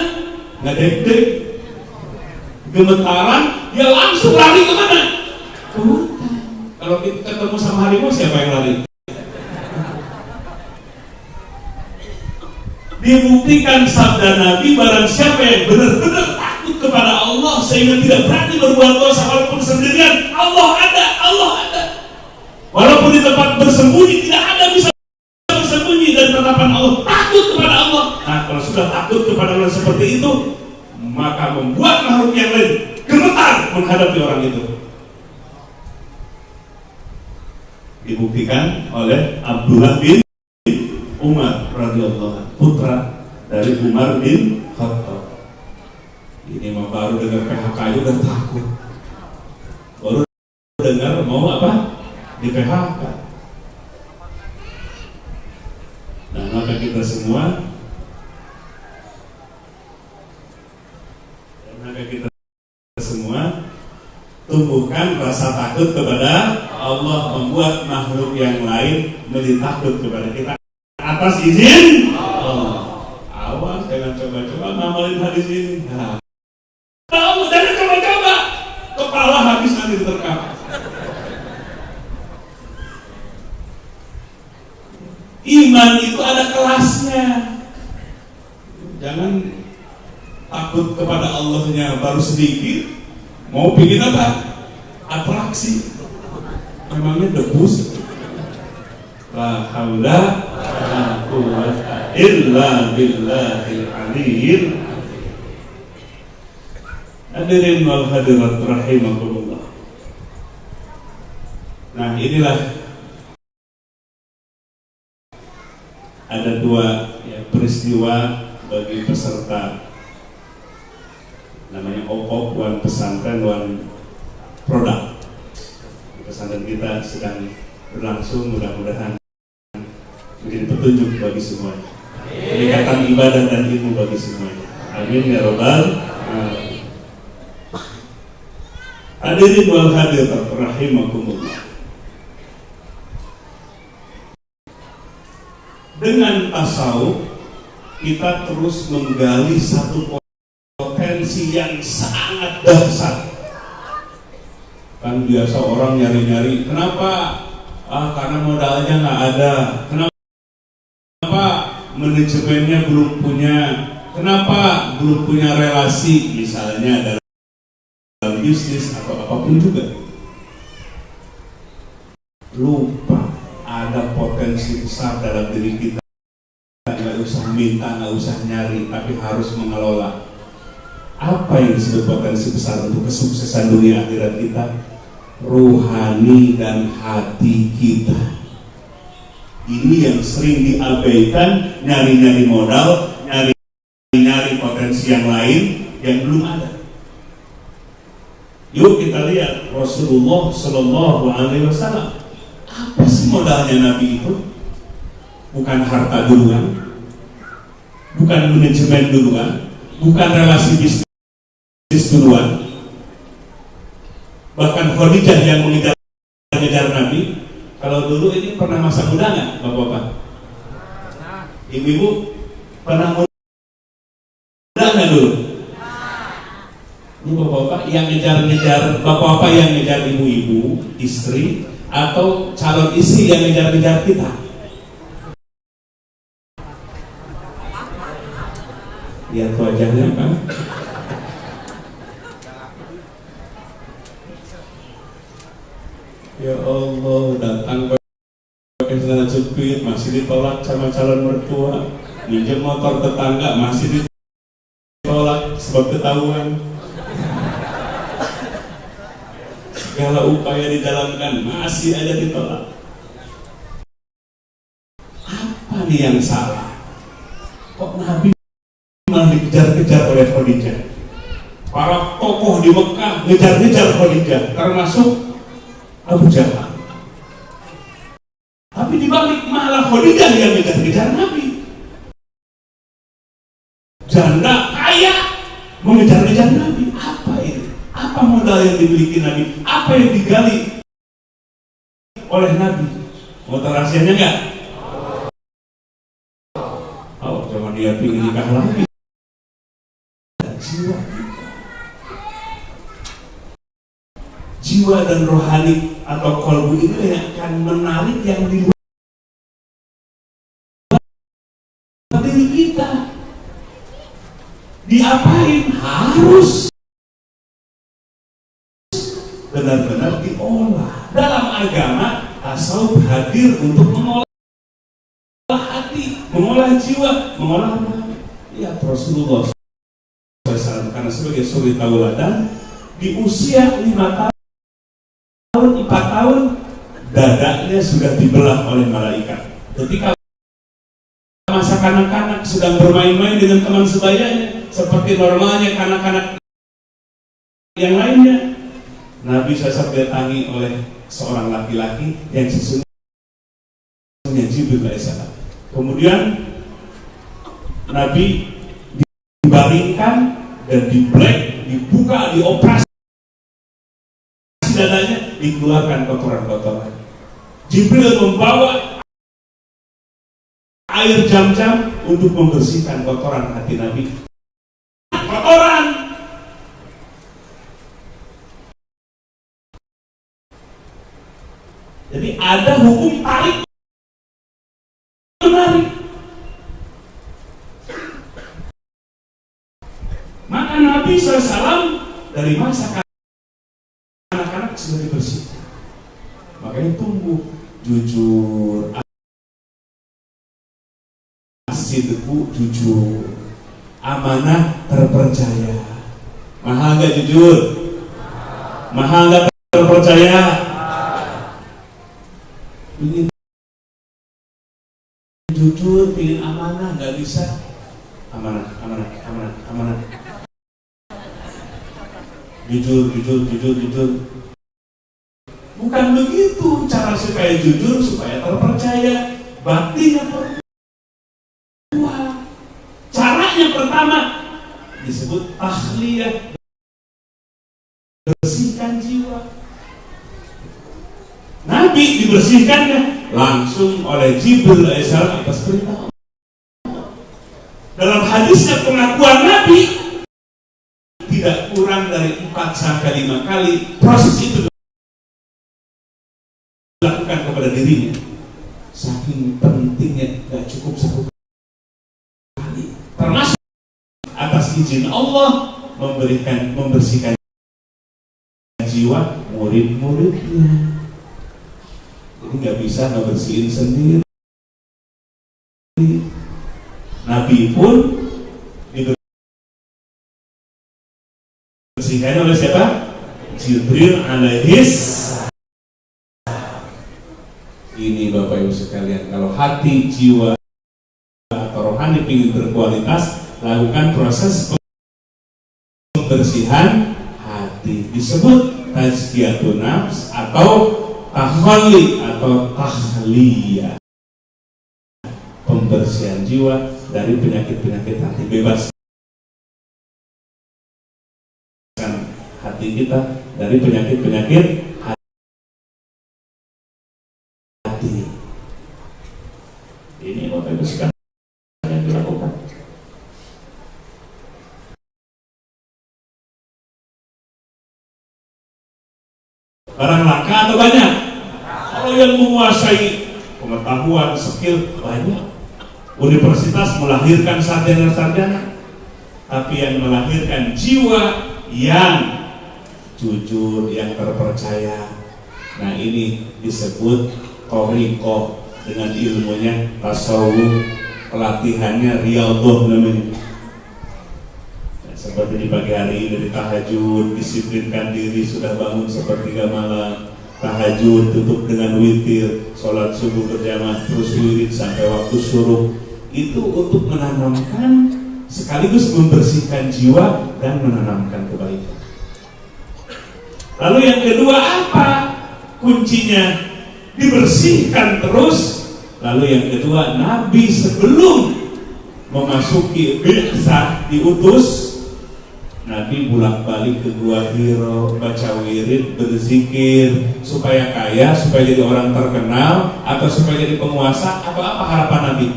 Nggak deg-deg, gemetaran, dia langsung lari kemana? Ke hutan. Kalau kita ketemu sama harimau, siapa yang lari? Dibuktikan sabda Nabi, barang siapa yang benar-benar takut kepada Allah sehingga tidak berani berbuat dosa walaupun sendirian, Allah ada. Walaupun di tempat bersembunyi tidak ada bisa bersembunyi dari tatapan Allah, takut kepada Allah. Nah, kalau sudah takut kepada Allah seperti itu, maka membuat makhluk yang lain gemetar menghadapi orang itu. Dibuktikan oleh Abdullah bin Umar radhiyallahu anhu, putra dari Umar bin Khattab. Ini mah baru dengar PHK aja udah takut. Baru dengar mau apa? Di PHK. Nah, maka kita semua tumbuhkan rasa takut kepada Allah, membuat makhluk yang lain menjadi takut kepada kita atas izin Allah. Awas, jangan coba-coba ngamalin hadis ini. Nah, jangan coba-coba, kepala habis nanti diterkam. Iman itu ada kelasnya. Jangan takut kepada Allahnya baru sedikit, mau bikin apa? Atraksi. Memangnya debus. La haula wala quwwata illa billahil aliyyil. Hadirin wal hadirat rahimakumullah. Nah, inilah ada dua peristiwa bagi peserta, namanya OPOP, One Pesantren One Product. Pesantren kita sedang berlangsung, mudah-mudahan menjadi petunjuk bagi semuanya, peningkatan ibadah dan ilmu bagi semuanya. Amin ya robbal alamin. Hadirin wal hadirat rahimakumullah. Dengan tasawuf kita terus menggali satu potensi yang sangat dahsyat. Kan biasa orang nyari-nyari, kenapa? Karena modalnya nggak ada. Kenapa manajemennya belum punya? Kenapa belum punya relasi, misalnya dalam bisnis atau apapun juga? Lupa ada potensi besar dalam diri kita. Nggak usah minta, nggak usah nyari, tapi harus mengelola. Apa yang disebut potensi besar untuk kesuksesan dunia akhirat kita? Rohani dan hati kita. Ini yang sering diabaikan, nyari-nyari modal, nyari-nyari potensi yang lain yang belum ada. Yuk kita lihat Rasulullah Shallallahu Alaihi Wasallam. Apa sih modalnya Nabi itu? Bukan harta duluan, bukan manajemen duluan, bukan relasi bisnis duluan. Bahkan Khadijah yang mengejar Nabi. Kalau dulu ini pernah masa muda nggak, bapak-bapak? Ibu-ibu pernah muda nggak dulu? Ini bapak-bapak yang ngejar-ngejar, bapak-bapak yang ngejar ibu-ibu, istri, atau calon istri yang ngejar-ngejar kita? Lihat wajahnya, Pak. Ya Allah, datang pakai celana jepit, masih ditolak sama calon mertua. Minjem motor tetangga, masih ditolak sebab ketahuan. segala upaya dijalankan masih aja ditolak. Apa nih yang salah? Kok Nabi malah dikejar-kejar oleh Khadijah? Para tokoh di Mekah ngejar-ngejar Khadijah, termasuk Abu Jahal. Tapi dibalik malah Khadijah yang ngejar-ngejar Nabi. Janda kaya mengejar-ngejar Nabi. Apa ini? Apa modal yang dimiliki Nabi? Apa yang digali oleh Nabi? Mau tahu rahasianya nggak? Oh, cuma dia ingin nikah lagi. Jiwa dan rohani atau kolbu itu yang akan menarik yang di luar diri kita. Diapain? Harus benar-benar diolah. Dalam agama, tasawuf hadir untuk mengolah hati, mengolah jiwa, mengolah rohani. Ya, Rasulullah SAW karena sebagai suri tauladan di usia 5 tahun, 4 tahun, dadanya sudah dibelah oleh malaikat. Ketika masa kanak-kanak sedang bermain-main dengan teman sebayanya, seperti normalnya kanak-kanak yang lainnya, Nabi SAW didatangi oleh seorang laki-laki yang sesungguhnya Jibril alaihissalam. Kemudian Nabi dibaringkan dan dibelek, dibuka, dioperasi dadanya, dikeluarkan kotoran-kotoran. Jibril membawa air jam-jam untuk membersihkan kotoran hati Nabi. Kotoran. Jadi ada hukum tarik menarik. Maka Nabi SAW dari masa anak-anak sudah dibersihkan. Makanya tumbuh jujur, asidku jujur, amanah terpercaya. Mahal gak jujur? Mahal gak terpercaya? Ingin jujur, ingin amanah, gak bisa. Amanah. Jujur. Bukan begitu cara supaya jujur, supaya terpercaya. Baktinya perempuan. Caranya pertama disebut tahliyah, bersihkan jiwa. Nabi dibersihkannya langsung oleh Jibril alaihissalam atas perintah. Dalam hadisnya pengakuan Nabi tidak kurang dari 4 sampai 5 kali proses itu dilakukan kepada dirinya. Saking pentingnya, tidak cukup 1 kali. Termasuk atas izin Allah membersihkan jiwa murid-muridnya. Jadi nggak bisa ngebersihin sendiri. Nabi pun dibersihkan oleh siapa? Jibril alaihis. Ini Bapak Ibu sekalian, kalau hati, jiwa atau rohani ingin berkualitas, lakukan proses pembersihan hati. Disebut tazkiyatun nafs atau tahalli atau tahliyah. Pembersihan jiwa dari penyakit-penyakit hati, bebaskan hati kita dari penyakit-penyakit hati. Ini Bapak Ibu sekalian yang dilakukan. Barang langka atau banyak? Kalau yang menguasai pengetahuan, skill banyak. Universitas melahirkan sarjana-sarjana, tapi yang melahirkan jiwa yang jujur, yang terpercaya. Nah, ini disebut thariqah, dengan ilmunya tasawuf, pelatihannya riyadhah namanya. Seperti di pagi hari ini tahajud, disiplinkan diri sudah bangun sepertiga malam, tahajud tutup dengan witir, sholat subuh berjamaah terus wirid sampai waktu syuruk. Itu untuk menanamkan sekaligus membersihkan jiwa dan menanamkan kebaikan. Lalu yang kedua apa kuncinya? Dibersihkan terus. Lalu yang kedua, Nabi sebelum memasuki bi'tsah diutus, Nabi bolak-balik ke Gua Hiro, baca wirid, berzikir supaya kaya, supaya jadi orang terkenal, atau supaya jadi penguasa, atau apa harapan Nabi?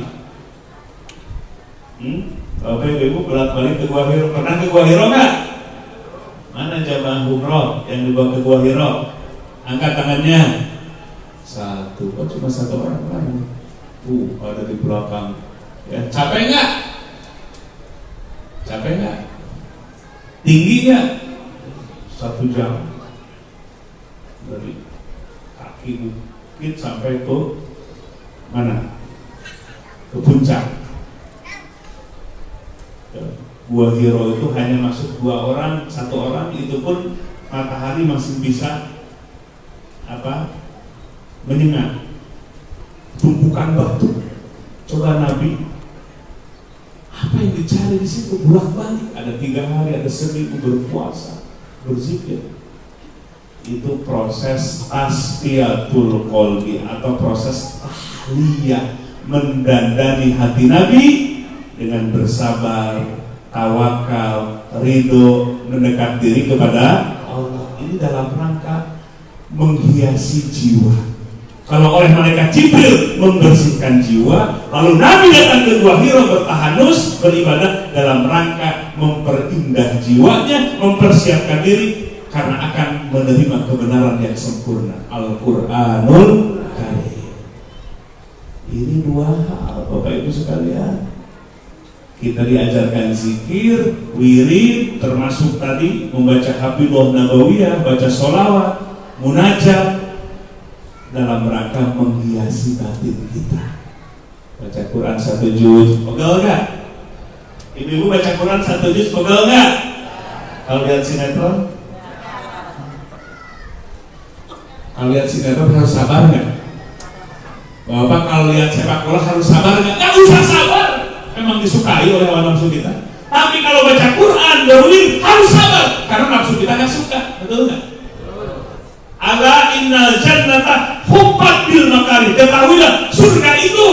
Bapak Ibu bolak-balik ke Gua Hiro, pernah ke Gua Hiro nggak? Mana jamaah umroh yang dibawa ke Gua Hiro? Angkat tangannya. Satu, kok cuma satu orang lagi? Ada di belakang. Ya, capek nggak? Capek nggak? Tinggi nggak? 1 jam dari kaki bukit sampai ke mana? Ke puncak. Gua Hiro itu hanya masuk 2 orang, 1 orang, itu pun matahari masih bisa menyengat. Tumpukan batu. Coba Nabi, apa yang dicari di situ? Bolak-balik. Ada 3 hari, ada seminggu berpuasa, berzikir. Itu proses tasfiyatul qalbi atau proses tahliyah, mendandani hati Nabi dengan bersabar, tawakal, ridho, mendekat diri kepada Allah. Ini dalam rangka menghiasi jiwa. Kalau oleh malaikat Jibril membersihkan jiwa, lalu Nabi datang ke Gua Hiro bertahanus, beribadah dalam rangka memperindah jiwanya, mempersiapkan diri karena akan menerima kebenaran yang sempurna, Al-Qur'anul Karim. Ini 2 hal, Bapak Ibu sekalian. Kita diajarkan zikir, wirid, termasuk tadi membaca Hafidhah Nabawiyah, baca sholawat, munajat, dalam rangka menghiasi batin kita. Baca Quran 1 juz, pegel gak? Ibu-ibu baca Quran 1 juz, pegel gak? Kalau lihat sinetron? Kalau lihat sinetron harus sabar gak? Bapak kalau lihat sepak bola harus sabar gak? Gak usah sabar, memang disukai oleh hawa nafsu kita. Tapi kalau baca Quran, berwir, harus sabar karena nafsu kita gak suka, betul gak? Ala innal jannata hubbat bil makari. Ketahuilah surga itu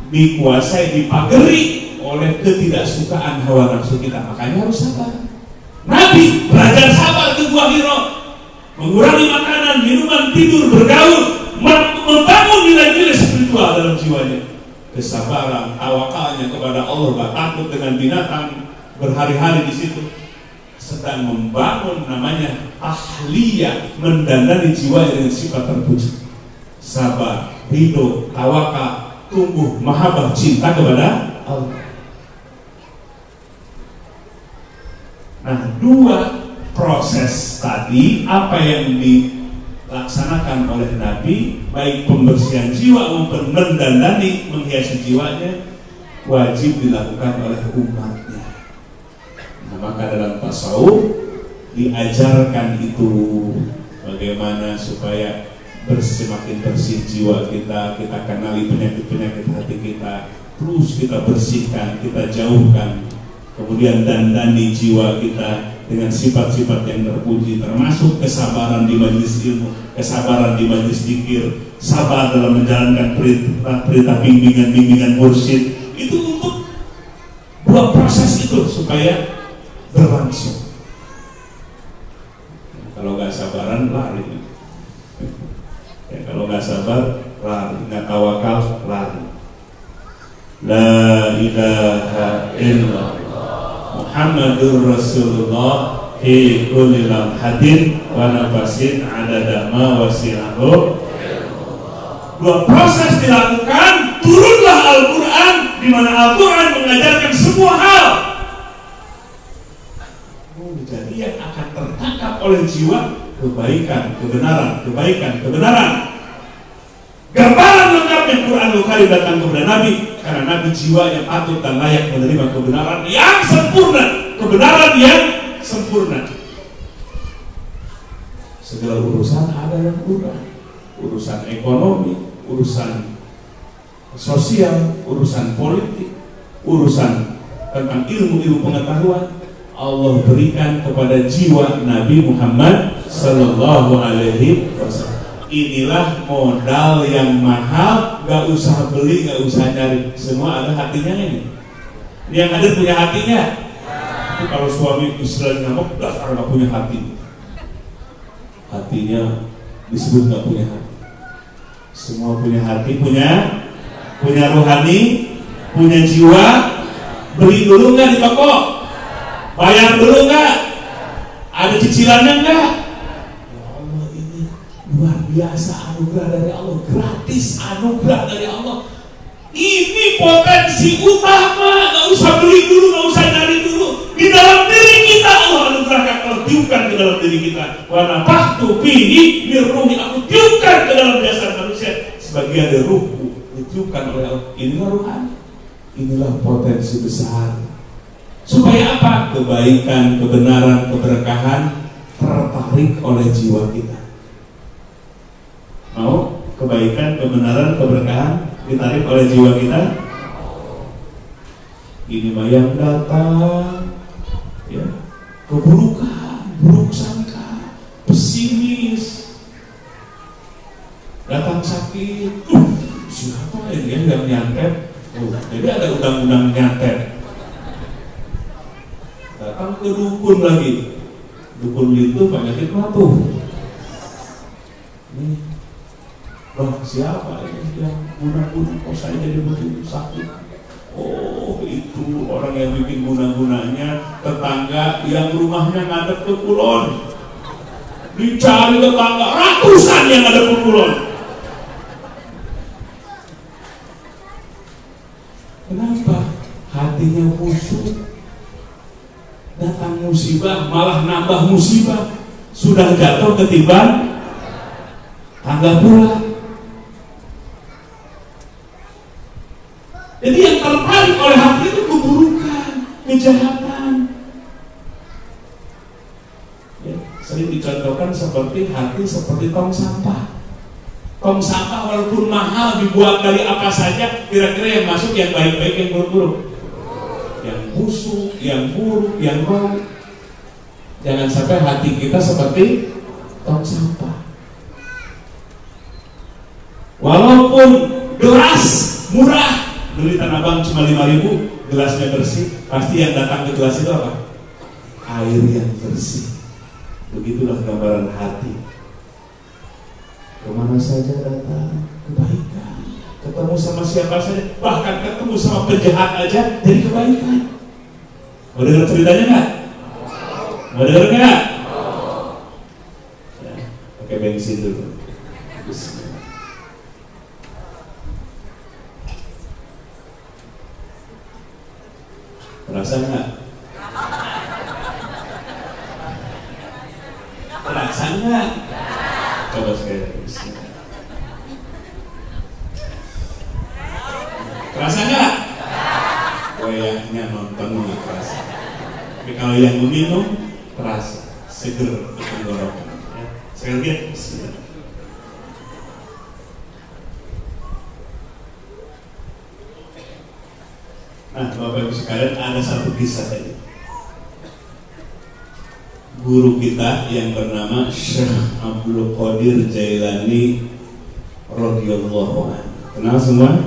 dikuasai, dipagari oleh ketidaksukaan hawa nafsu kita. Makanya harus sabar. Nabi belajar sabar ke Gua Hiro, mengurangi makanan, minuman, tidur, bergaul, membangun nilai-nilai spiritual dalam jiwanya. Kesabaran, tawakalnya kepada Allah, gak takut dengan binatang, berhari-hari di situ. Sedang membangun namanya tahliyah, mendandani jiwa dengan sifat terpuji, sabar, ridho, tawakal, tumbuh mahabbah, cinta kepada Allah. Nah, 2 proses tadi apa yang dilaksanakan oleh Nabi, baik pembersihan jiwa maupun mendandani, menghiasi jiwanya, wajib dilakukan oleh umatnya. Maka dalam tasawuf diajarkan itu bagaimana supaya semakin bersih jiwa kita, kita kenali penyakit-penyakit hati kita, terus kita bersihkan, kita jauhkan, kemudian dandani jiwa kita dengan sifat-sifat yang terpuji, termasuk kesabaran di majelis ilmu, kesabaran di majelis zikir, sabar dalam menjalankan perintah bimbingan mursyid. Itu untuk 2 proses itu supaya berlangsung. Kalau nggak sabaran lari, ya, kalau nggak sabar lari, nggak tawakal lari. La ilaha illallah Muhammadur Rasulullah fi kulli lamhatin wa nafasin adada ma wasi'ahu. 2 proses dilakukan, turunlah Al-Quran, di mana Al-Quran mengajarkan semua hal. Jadi yang akan tertangkap oleh jiwa kebaikan, kebenaran, kebaikan, kebenaran. Gambaran lengkapnya Quranul Karim datang kepada Nabi karena Nabi jiwa yang patut dan layak menerima kebenaran yang sempurna, kebenaran yang sempurna. Segala urusan ada yang mudah, urusan ekonomi, urusan sosial, urusan politik, urusan tentang ilmu pengetahuan, Allah berikan kepada jiwa Nabi Muhammad Sallallahu Alaihi Wasallam. Inilah modal yang mahal, gak usah beli, gak usah nyari, semua ada hatinya ini. Yang ada punya hatinya. Tapi kalau suami istri ngomong, dasar gak punya hati. Hatinya disebut gak punya hati. Semua punya hati, punya rohani, punya jiwa. Beli dulu nggak di toko? Bayar dulu nggak? Ada cicilannya nggak? Ya Allah, ini luar biasa anugerah dari Allah, gratis anugerah dari Allah. Ini potensi utama, nggak usah beli dulu, nggak usah nyari dulu. Di dalam diri kita Allah anugerahkan, Allah tiupkan ke dalam diri kita. Wa nafakhtu fihi min ruhi, aku tiupkan ke dalam dasar manusia sebagian dari ruhku, ditiupkan oleh Allah. Inilah rohani, inilah potensi besar. Supaya apa? Kebaikan, kebenaran, keberkahan tertarik oleh jiwa kita. Mau kebaikan, kebenaran, keberkahan ditarik oleh jiwa kita? Ini mah yang datang, ya, keburukan, buruk sangka, pesimis, datang sakit. Siapa ini yang nyantet? Jadi ada undang-undang nyantet. Datang ke dukun lagi, dukun itu penyakit matuh. Nih, wah siapa ini yang guna-guna? Kok saya jadi begitu sakit? Oh, itu orang yang bikin guna-gunanya tetangga yang rumahnya ngadep ke kulon. Dicari tetangga ratusan yang ngadep ke kulon. Kenapa? Hatinya busuk. Datang musibah malah nambah musibah. Sudah jatuh ketiban tangga pula. Jadi yang tertarik oleh hati itu keburukan, kejahatan. Ya, sering dicontohkan seperti hati seperti tong sampah. Tong sampah walaupun mahal dibuat dari apa saja, kira-kira yang masuk yang baik-baik, yang buruk-buruk, yang busuk, yang buruk, yang bau. Jangan sampai hati kita seperti tong sampah. Walaupun gelas murah, beli Tanah Abang cuma 5.000, gelasnya bersih, pasti yang datang ke gelas itu apa? Air yang bersih. Begitulah gambaran hati. Kemana saja datang kebaikan, ketemu sama siapa saja, bahkan ketemu sama penjahat aja jadi kebaikan. Mau dengar ceritanya nggak? Mau dengar nggak? Ya, pakai bensin dulu. Terasa nggak? Terasa nggak? Coba sekali lagi. Terasa nggak? Wayahnya nonton nggak terasa. Tapi kalau yang meminum terasa seger di tenggorokan. Ya. Sekali lagi. Bismillah. Nah, Bapak Ibu sekalian, ada satu kisah tadi. Guru kita yang bernama Syekh Abdul Qadir Jailani radhiyallahu anhu. Kenal semua?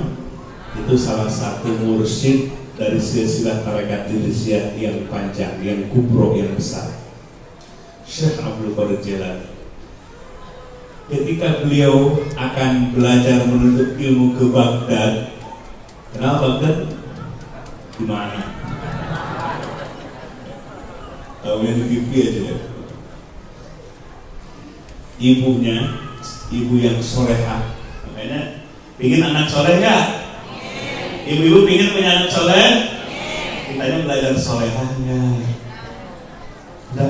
Itu salah satu mursyid dari silsilah tarekat Diriyah yang panjang, yang kubro, yang besar. Syekh Abdul Qadir Jailani. Ketika beliau akan belajar menuntut ilmu ke Baghdad, kenal Baghdad? Di mana? Tahu yang di TV aja ya. Ibunya, ibu yang soleha, makanya pingin anak soleh nggak? Ibu-ibu pingin punya anak soleh? Kitanya belajar solehahnya.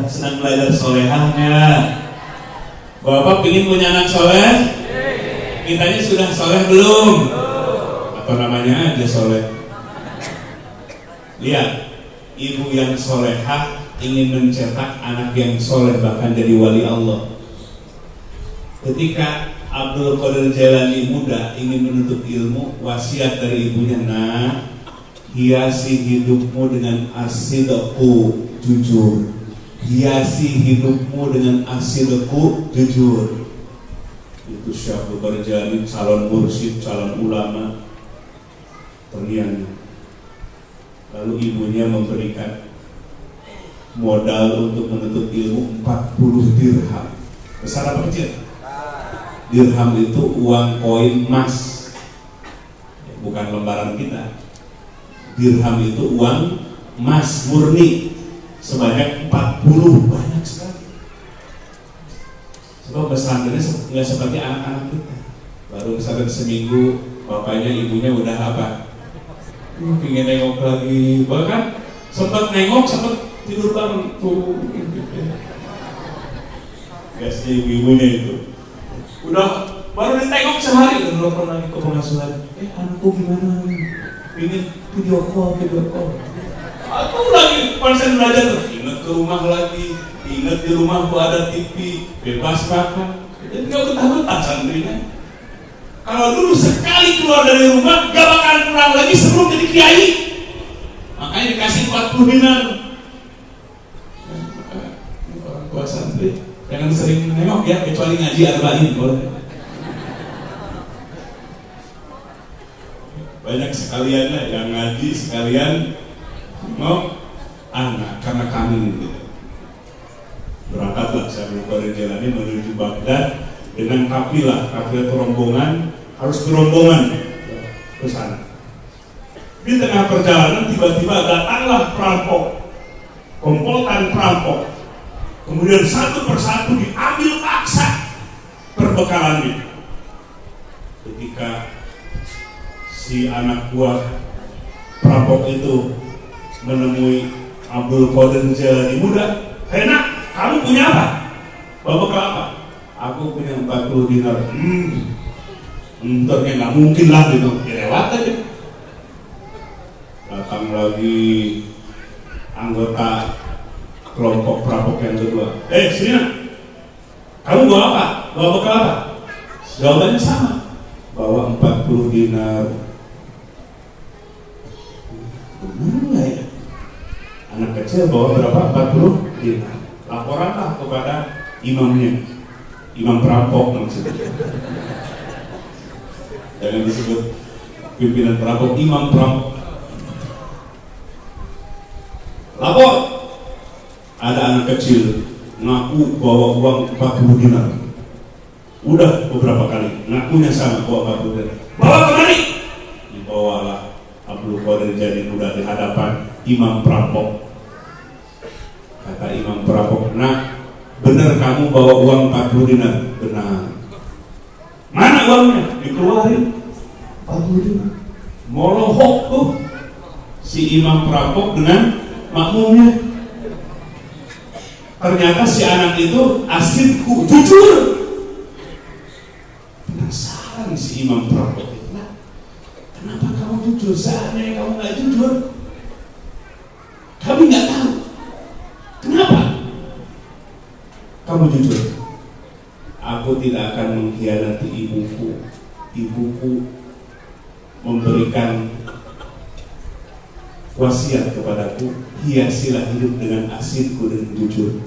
Senang belajar solehahnya. Bapak pingin punya anak soleh? Kitanya sudah soleh belum? Apa namanya aja soleh? Lihat, ibu yang solehah ingin mencetak anak yang soleh bahkan jadi wali Allah. Ketika Abdul Qadir Jailani muda ingin menuntut ilmu, wasiat dari ibunya, nak, hiasi hidupmu dengan as-sidqu, jujur. Hiasi hidupmu dengan as-sidqu, jujur. Itu Syekh Abdul Qadir Jailani, calon mursyid, calon ulama terniannya. Lalu ibunya memberikan modal untuk menuntut ilmu 40 dirham. Besar apa kecil? Dirham itu uang koin emas, bukan lembaran kita. Dirham itu uang emas murni sebanyak 40, banyak sekali. Sebab pesantrennya nggak seperti anak-anak kita. Baru pesantren seminggu, bapaknya ibunya udah apa? Pengen nengok lagi, bahkan sempat nengok, sempat tidur bareng tuh. Gasnya ibu-ibunya itu. Udah baru ditengok sehari, udah nelfon lagi ke pengasuhan. Anakku gimana? Ingin video call. Atau lagi konsen belajar tuh, ingat ke rumah lagi, ingat di rumah gua ada TV, bebas makan. Jadi gak betah-betah santrinya. Kalau dulu sekali keluar dari rumah, gak bakalan pulang lagi sebelum jadi kiai. Makanya dikasih 40 dinar. Orang tua santri jangan sering nengok ya, kecuali ngaji arba'in boleh. Banyak sekalian lah yang ngaji sekalian nengok anak karena kami gitu. Berangkatlah Syekh Abdul Qadir Jailani menuju Baghdad dengan kafilah rombongan, harus berombongan ke sana. Di tengah perjalanan tiba-tiba datanglah perampok, komplotan perampok. Kemudian satu persatu diambil paksa perbekalannya. Ketika si anak buah perampok itu menemui Abdul Qadir Jailani muda, "Nak, kamu punya apa? Bawa bekal apa?" "Aku punya 40 dinar." Entarnya nggak mungkin lah gitu, dilewat aja. Datang lagi anggota kelompok perampok yang kedua. Sini nak, kamu bawa apa? Bawa bekal apa? Jawabannya sama, bawa 40 dinar. Benar nggak ya? Anak kecil bawa berapa? 40 dinar. Laporanlah kepada imamnya, imam perampok maksudnya. Jangan disebut pimpinan perampok, imam perampok. Lapor, ada anak kecil ngaku bawa uang 40 dinar. Udah beberapa kali ngakunya sama bawa 40 dinar. Bawa kemari? Dibawalah Abdul Qadir Jailani muda di hadapan imam perampok. Kata imam perampok, "Nah, benar kamu bawa uang 40 dinar?" "Benar." "Mana uangnya?" "Dikeluarin 40 dinar." Molohok tuh si imam perampok dengan makmumnya. Ternyata si anak itu asidku, jujur. Penasaran si imam perampok itu, "Nah, kenapa kamu jujur? Seandainya kamu nggak jujur, kami nggak tahu. Kenapa kamu jujur?" "Aku tidak akan mengkhianati ibuku. Ibuku memberikan wasiat kepadaku, hiasilah hidup dengan asidku dan jujur."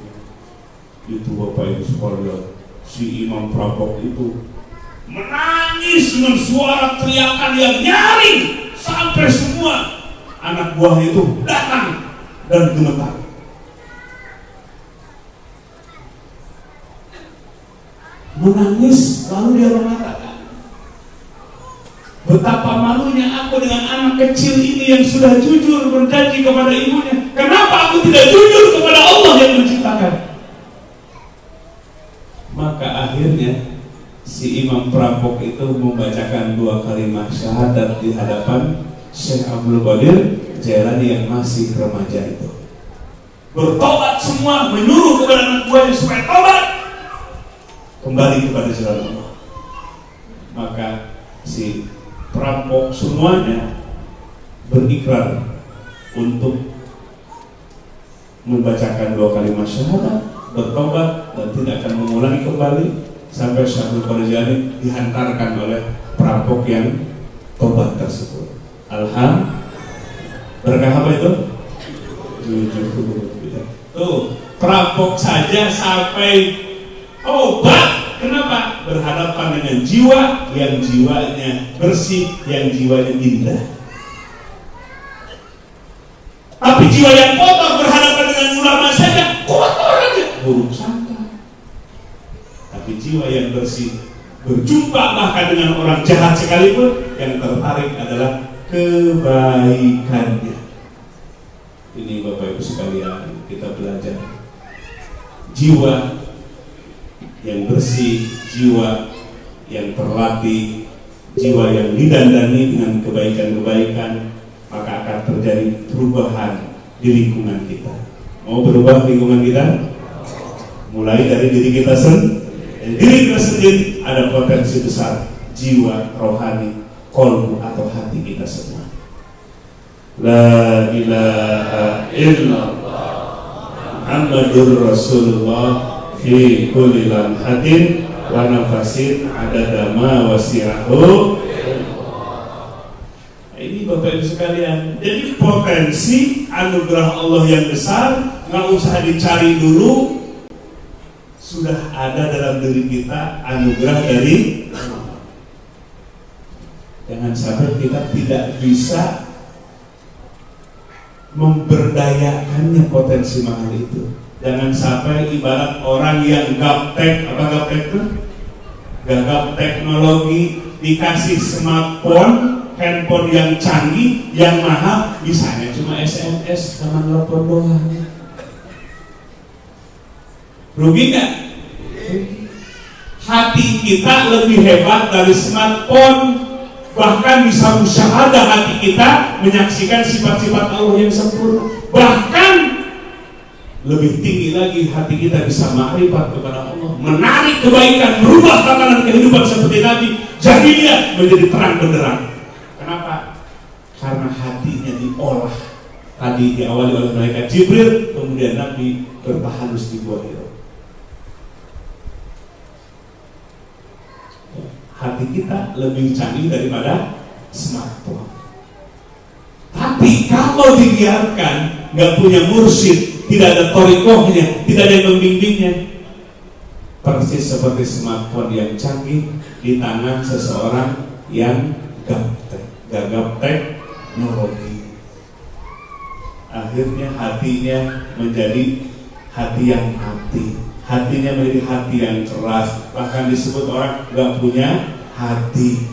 Itu Bapak Ibu sekalian, si imam perampok itu menangis dengan suara teriakan yang nyaring sampai semua anak buahnya itu datang dan gemetar. Menangis, lalu dia mengatakan, "Betapa malunya aku dengan anak kecil ini yang sudah jujur berjanji kepada ibunya. Kenapa aku tidak jujur kepada Allah yang menciptakan?" Maka akhirnya si imam perampok itu membacakan 2 kalimat syahadat di hadapan Syekh Abdul Qadir Jailani yang masih remaja itu. Bertobat semua, menyuruh kepada anak buahnya supaya tobat, kembali kepada jalan Allah. Maka si perampok semuanya berikrar untuk membacakan 2 kalimat syahadat, bertobat dan tidak akan mengulangi kembali sampai Syaikhul Qadir Jilani dihantarkan oleh perampok yang tobat tersebut. Alhamdulillah. Berkah apa itu? Tuh, perampok saja sampai tobat. Kenapa? Berhadapan dengan jiwa yang jiwanya bersih, yang jiwanya indah. Tapi jiwa yang kotor berhadapan dengan ulama saja kotor aja, buruk sangka. Tapi jiwa yang bersih berjumpa bahkan dengan orang jahat sekalipun, yang tertarik adalah kebaikannya. Ini Bapak Ibu sekalian, kita belajar jiwa yang bersih, jiwa yang terlatih, jiwa yang didandani dengan kebaikan-kebaikan, maka akan terjadi perubahan di lingkungan kita. Mau berubah lingkungan kita? Mulai dari diri kita sendiri ada potensi besar jiwa rohani, kolbu atau hati kita semua. La ilaha illallah Muhammadur Rasulullah fi kulli lamhatin wa nafasin adada ma wasi'ahu. Ini Bapak Ibu sekalian, jadi potensi anugerah Allah yang besar nggak usah dicari dulu, sudah ada dalam diri kita anugerah dari Allah. Jangan sampai kita tidak bisa memberdayakannya potensi mahal itu. Jangan sampai ibarat orang yang gaptek, apa gaptek itu? Gagap teknologi, dikasih smartphone, handphone yang canggih, yang mahal, bisanya cuma SMS sama telepon doang. Rugi nggak? Hati kita lebih hebat dari smartphone. Bahkan bisa musyahadah hati kita menyaksikan sifat-sifat Allah yang sempurna. Bahkan lebih tinggi lagi hati kita bisa makrifat kepada Allah, menarik kebaikan, merubah tatanan kehidupan seperti Nabi jahiliyah menjadi terang benderang. Kenapa? Karena hatinya diolah. Tadi diawali oleh malaikat Jibril, kemudian Nabi bertahalus di Gua Hira. Hati kita lebih canggih daripada smartphone. Tapi kalau dibiarkan, nggak punya mursyid, tidak ada thariqahnya, tidak ada yang membimbingnya, persis seperti smartphone yang canggih di tangan seseorang yang gagap teknologi. Akhirnya hatinya menjadi hati yang mati. Hatinya menjadi hati yang keras, bahkan disebut orang nggak punya hati.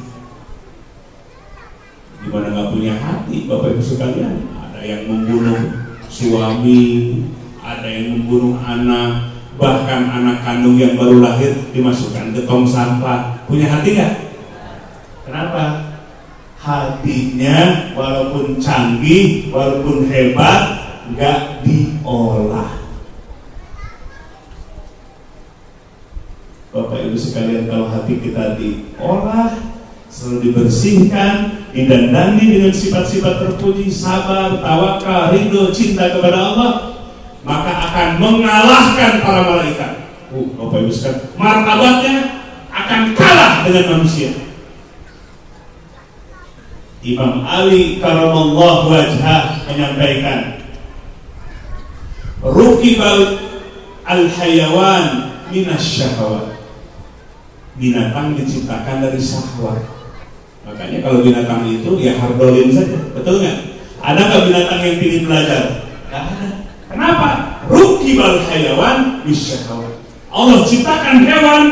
Gimana nggak punya hati, Bapak Ibu sekalian? Ada yang membunuh suami, ada yang membunuh anak, bahkan anak kandung yang baru lahir dimasukkan ke tong sampah. Punya hati nggak? Kenapa? Hatinya walaupun canggih, walaupun hebat, nggak diolah. Bapak Ibu sekalian, kalau hati kita diolah, selalu dibersihkan, didandani dengan sifat-sifat terpuji, sabar, tawakal, ridho, cinta kepada Allah, maka akan mengalahkan para malaikat. Bapak Ibu sekalian, martabatnya akan kalah dengan manusia. Imam Ali karamallahu wajhah menyampaikan, rukibal al-hayawan minasyahawat. Binatang diciptakan dari syahwat. Makanya kalau binatang itu ya hardolin saja, betul nggak? Ada nggak binatang yang ingin belajar? Nggak ada. Kenapa? Rukibal hayawan bisyahwat. Allah ciptakan hewan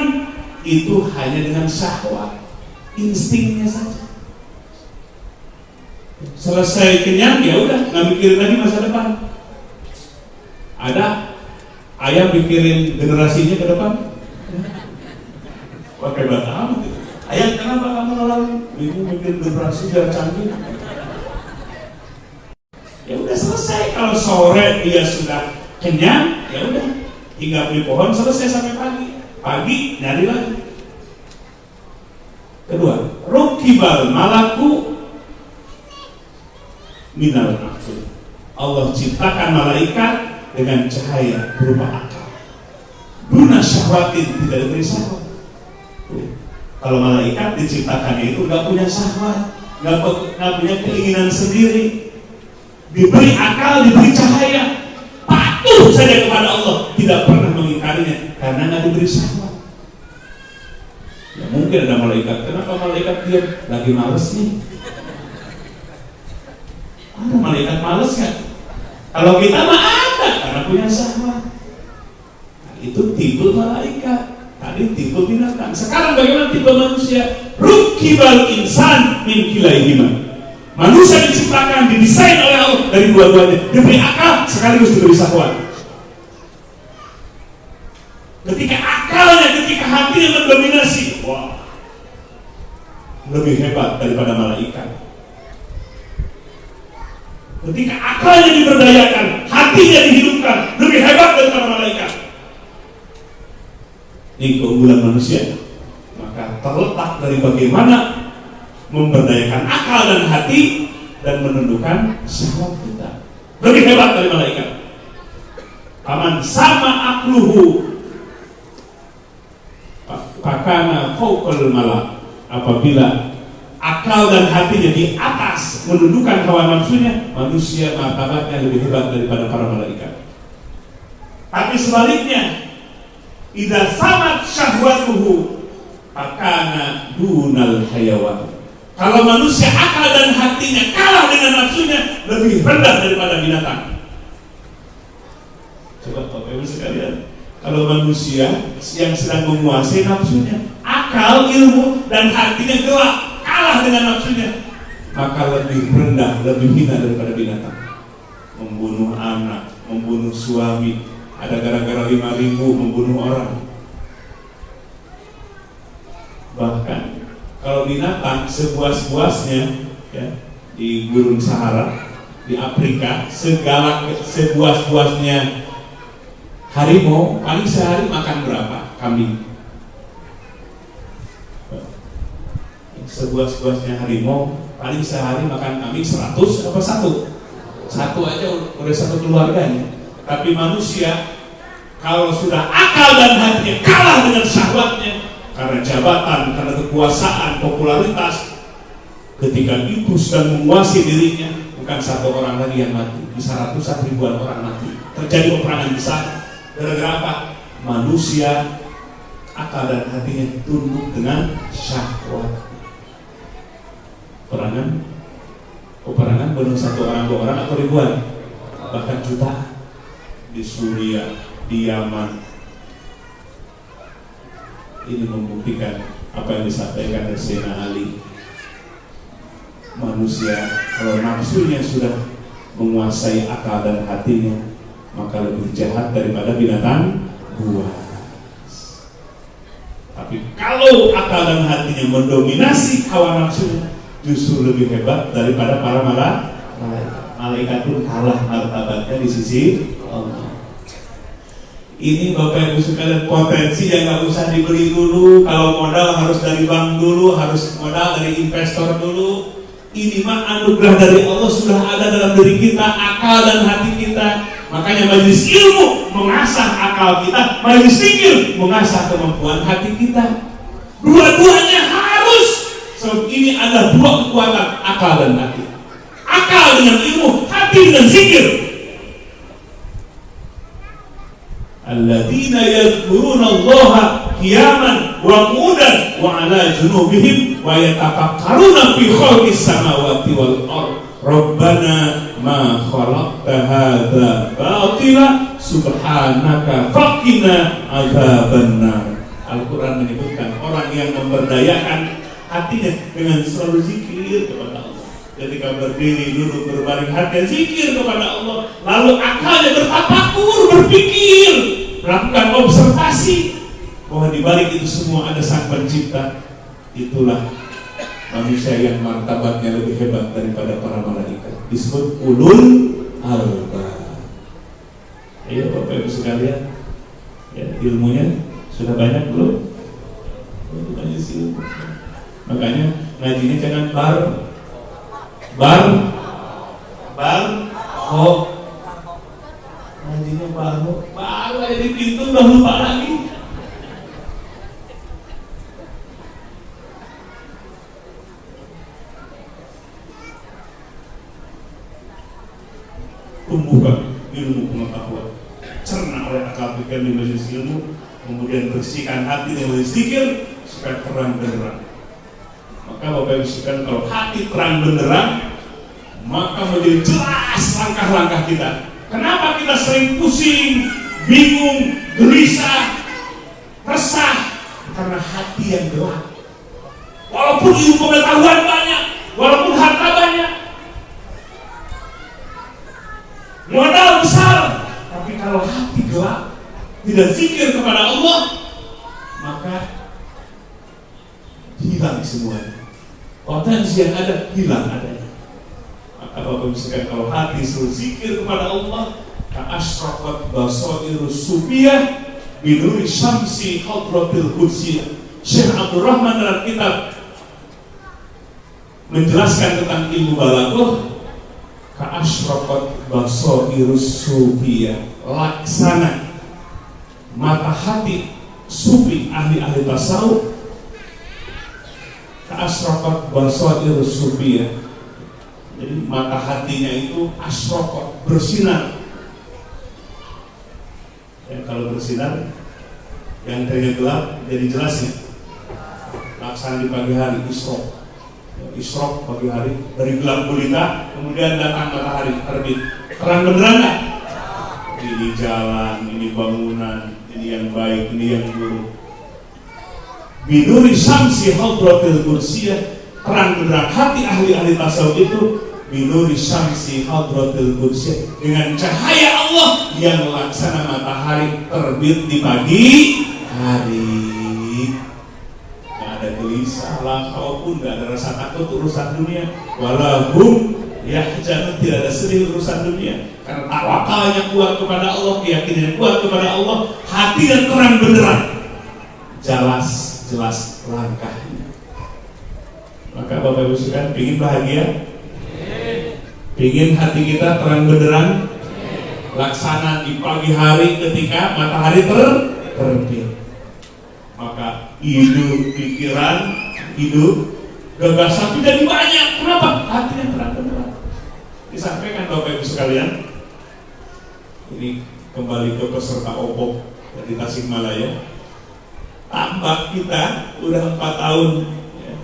itu hanya dengan syahwat, instingnya saja. Selesai kenyang ya udah, nggak mikirin lagi masa depan. Ada ayam mikirin generasinya ke depan. Pakai bata amat itu. Ayah, kenapa kamu nolong? Ibu mikir generasi biar canggih. Ya udah selesai. Kalau sore dia sudah kenyang, ya udah tinggal beli pohon, selesai sampai pagi. Pagi nyari lagi. Kedua, rukibal malaku minal akil. Allah ciptakan malaikat dengan cahaya berupa akal. Duna syahwatin, tidak diberi syahwat. Kalau malaikat diciptakannya itu nggak punya syahwat, nggak punya keinginan sendiri, diberi akal, diberi cahaya, patuh saja kepada Allah, tidak pernah mengingkarinya karena nggak diberi syahwat. Ya mungkin ada malaikat, kenapa malaikat diam? Lagi males nih. Ada malaikat males kan? Kalau kita mah ada karena punya syahwat. Nah, itu tipe malaikat. Tadi tipe binatang. Sekarang bagaimana tipe manusia? Rukibal insan min kilaihima. Manusia diciptakan, didesain oleh Allah dari dua-duanya. Diberi akal sekaligus diberi syahwat. Ketika akalnya, ketika hatinya mendominasi, wah, lebih hebat daripada malaikat. Ketika akalnya diberdayakan, hatinya dihidupkan, lebih hebat daripada malaikat. Ini keunggulan manusia. Maka terletak dari bagaimana memberdayakan akal dan hati dan menundukkan syahwat kita. Lebih hebat dari malaikat. Paman sama akluhu pakana fauqal malak. Apabila akal dan hatinya di atas menundukkan hawa nafsunya, manusia martabatnya lebih hebat daripada para malaikat. Tapi sebaliknya, idza samat syahwatuhu akana dunal hayawan. Kalau manusia akal dan hatinya kalah dengan nafsunya, lebih rendah daripada binatang. Coba Bapak Ibu sekalian, kalau manusia yang sedang menguasai nafsunya, akal, ilmu dan hatinya gelap, kalah dengan nafsunya, maka lebih rendah, lebih hina daripada binatang. Membunuh anak, membunuh suami, ada gara-gara 5.000 membunuh orang. Bahkan kalau binatang sebuas-buasnya, ya, di gurun Sahara, di Afrika, sebuas-buasnya harimau, paling sehari makan berapa kambing? Sebuas-buasnya harimau paling sehari makan kambing 100 apa satu aja udah satu keluarganya. Tapi manusia kalau sudah akal dan hatinya kalah dengan syahwatnya karena jabatan, karena kekuasaan, popularitas, ketika itu sedang menguasai dirinya, bukan satu orang lagi yang mati, bisa ratusan ribuan orang mati. Terjadi peperangan besar. Gara-gara apa? Manusia akal dan hatinya tunduk dengan syahwat. Peperangan bunuh satu orang, 2 orang atau ribuan, bahkan jutaan. Di Suriah, di Yaman. Ini membuktikan apa yang disampaikan oleh Sayyidina Ali. Manusia kalau nafsunya sudah menguasai akal dan hatinya, maka lebih jahat daripada binatang buas. Tapi kalau akal dan hatinya mendominasi hawa nafsunya, justru lebih hebat daripada para malaikat. Malaikat pun kalah martabatnya di sisi Allah. Ini Bapak Ibu sekalian potensi yang nggak usah dibeli dulu. Kalau modal harus dari bank dulu, harus modal dari investor dulu. Ini mah anugerah dari Allah sudah ada dalam diri kita, akal dan hati kita. Makanya majelis ilmu mengasah akal kita, majelis zikir mengasah kemampuan hati kita. Dua-duanya harus. Sebab ini adalah 2 kekuatan, akal dan hati. Akal dengan ilmu, hati dengan zikir. Alladzina yadhkuruna Allaha qiyaman wa qu'udan wa 'ala junubihim wa yatafakkaruna fi khalqis samawati wal ardh. Rabbana ma khalaqta hadza batila subhanaka faqina adzabannar. Al-Qur'an menyebutkan orang yang memberdayakan hatinya dengan selalu zikir kepada Allah. Ketika berdiri, duduk, berbaring, hati zikir kepada Allah. Lalu akalnya bertafakur, berpikir, melakukan observasi bahwa di balik itu semua ada Sang Pencipta. Itulah manusia yang martabatnya lebih hebat daripada para malaikat. Disebut ulul albab. Ayo Bapak Ibu sekalian, ya, ilmunya sudah banyak belum? Banyak sih. Makanya ngajinya jangan ngajinya tumbuhkan ilmu pengetahuan, cerna oleh akal pikir di majelis ilmu, kemudian bersihkan hati di majelis zikir supaya terang benderang. Maka Bapak Ibu sekalian, kalau hati terang benderang, maka menjadi jelas langkah-langkah kita. Kenapa kita sering pusing, bingung, gelisah, resah? Karena hati yang gelap. Walaupun ilmu pengetahuan banyak, walaupun harta banyak, modal besar, tapi kalau hati gelap, tidak zikir kepada Allah, maka hilang semuanya. Potensi yang ada hilang adanya. Maka Bapak Ibu sekalian, kalau hati suruh zikir kepada Allah, ka'asyraqat basairus sufiyah binuri syamsi hadratil qudsiyah. Syekh Abdul Rahman dalam kitab menjelaskan tentang ilmu balaghah, ka'asyraqat basairus sufiyah, laksana mata hati sufi, ahli-ahli tasawuf, ka'asyraqat basairus sufiyah. Jadi mata hatinya itu asyraqat, bersinar. Ya, kalau bersinar, yang tadinya gelap jadi jelasnya. Laksana di pagi hari, isyraq pagi hari, dari gelap gulita kemudian datang matahari terbit, terang benderang nggak? Ini jalan, ini bangunan, ini yang baik, ini yang buruk. Binuri syamsi hadratil qudsiyah, terang benderang hati ahli-ahli tasawuf itu binuri syamsi hadratil qudsiyah, dengan cahaya Allah yang laksana matahari terbit di pagi hari. Gak ada gelisah lah, kalaupun gak ada rasa takut urusan dunia, walahum yahzanun, tidak ada sedih urusan dunia, karena tawakalnya kuat kepada Allah, keyakinannya kuat kepada Allah, hati yang terang benderang, jelas langkahnya. Maka Bapak Ibu sekalian, pingin bahagia, pingin hati kita terang benderang, laksana di pagi hari ketika matahari terbit, maka hidup pikiran, hidup gagasan tidak banyak. Kenapa? Hati yang terang benderang. Disampaikan Bapak Ibu sekalian, ini kembali ke peserta OPOP di Tasikmalaya. Tambak kita udah 4 tahun, ya.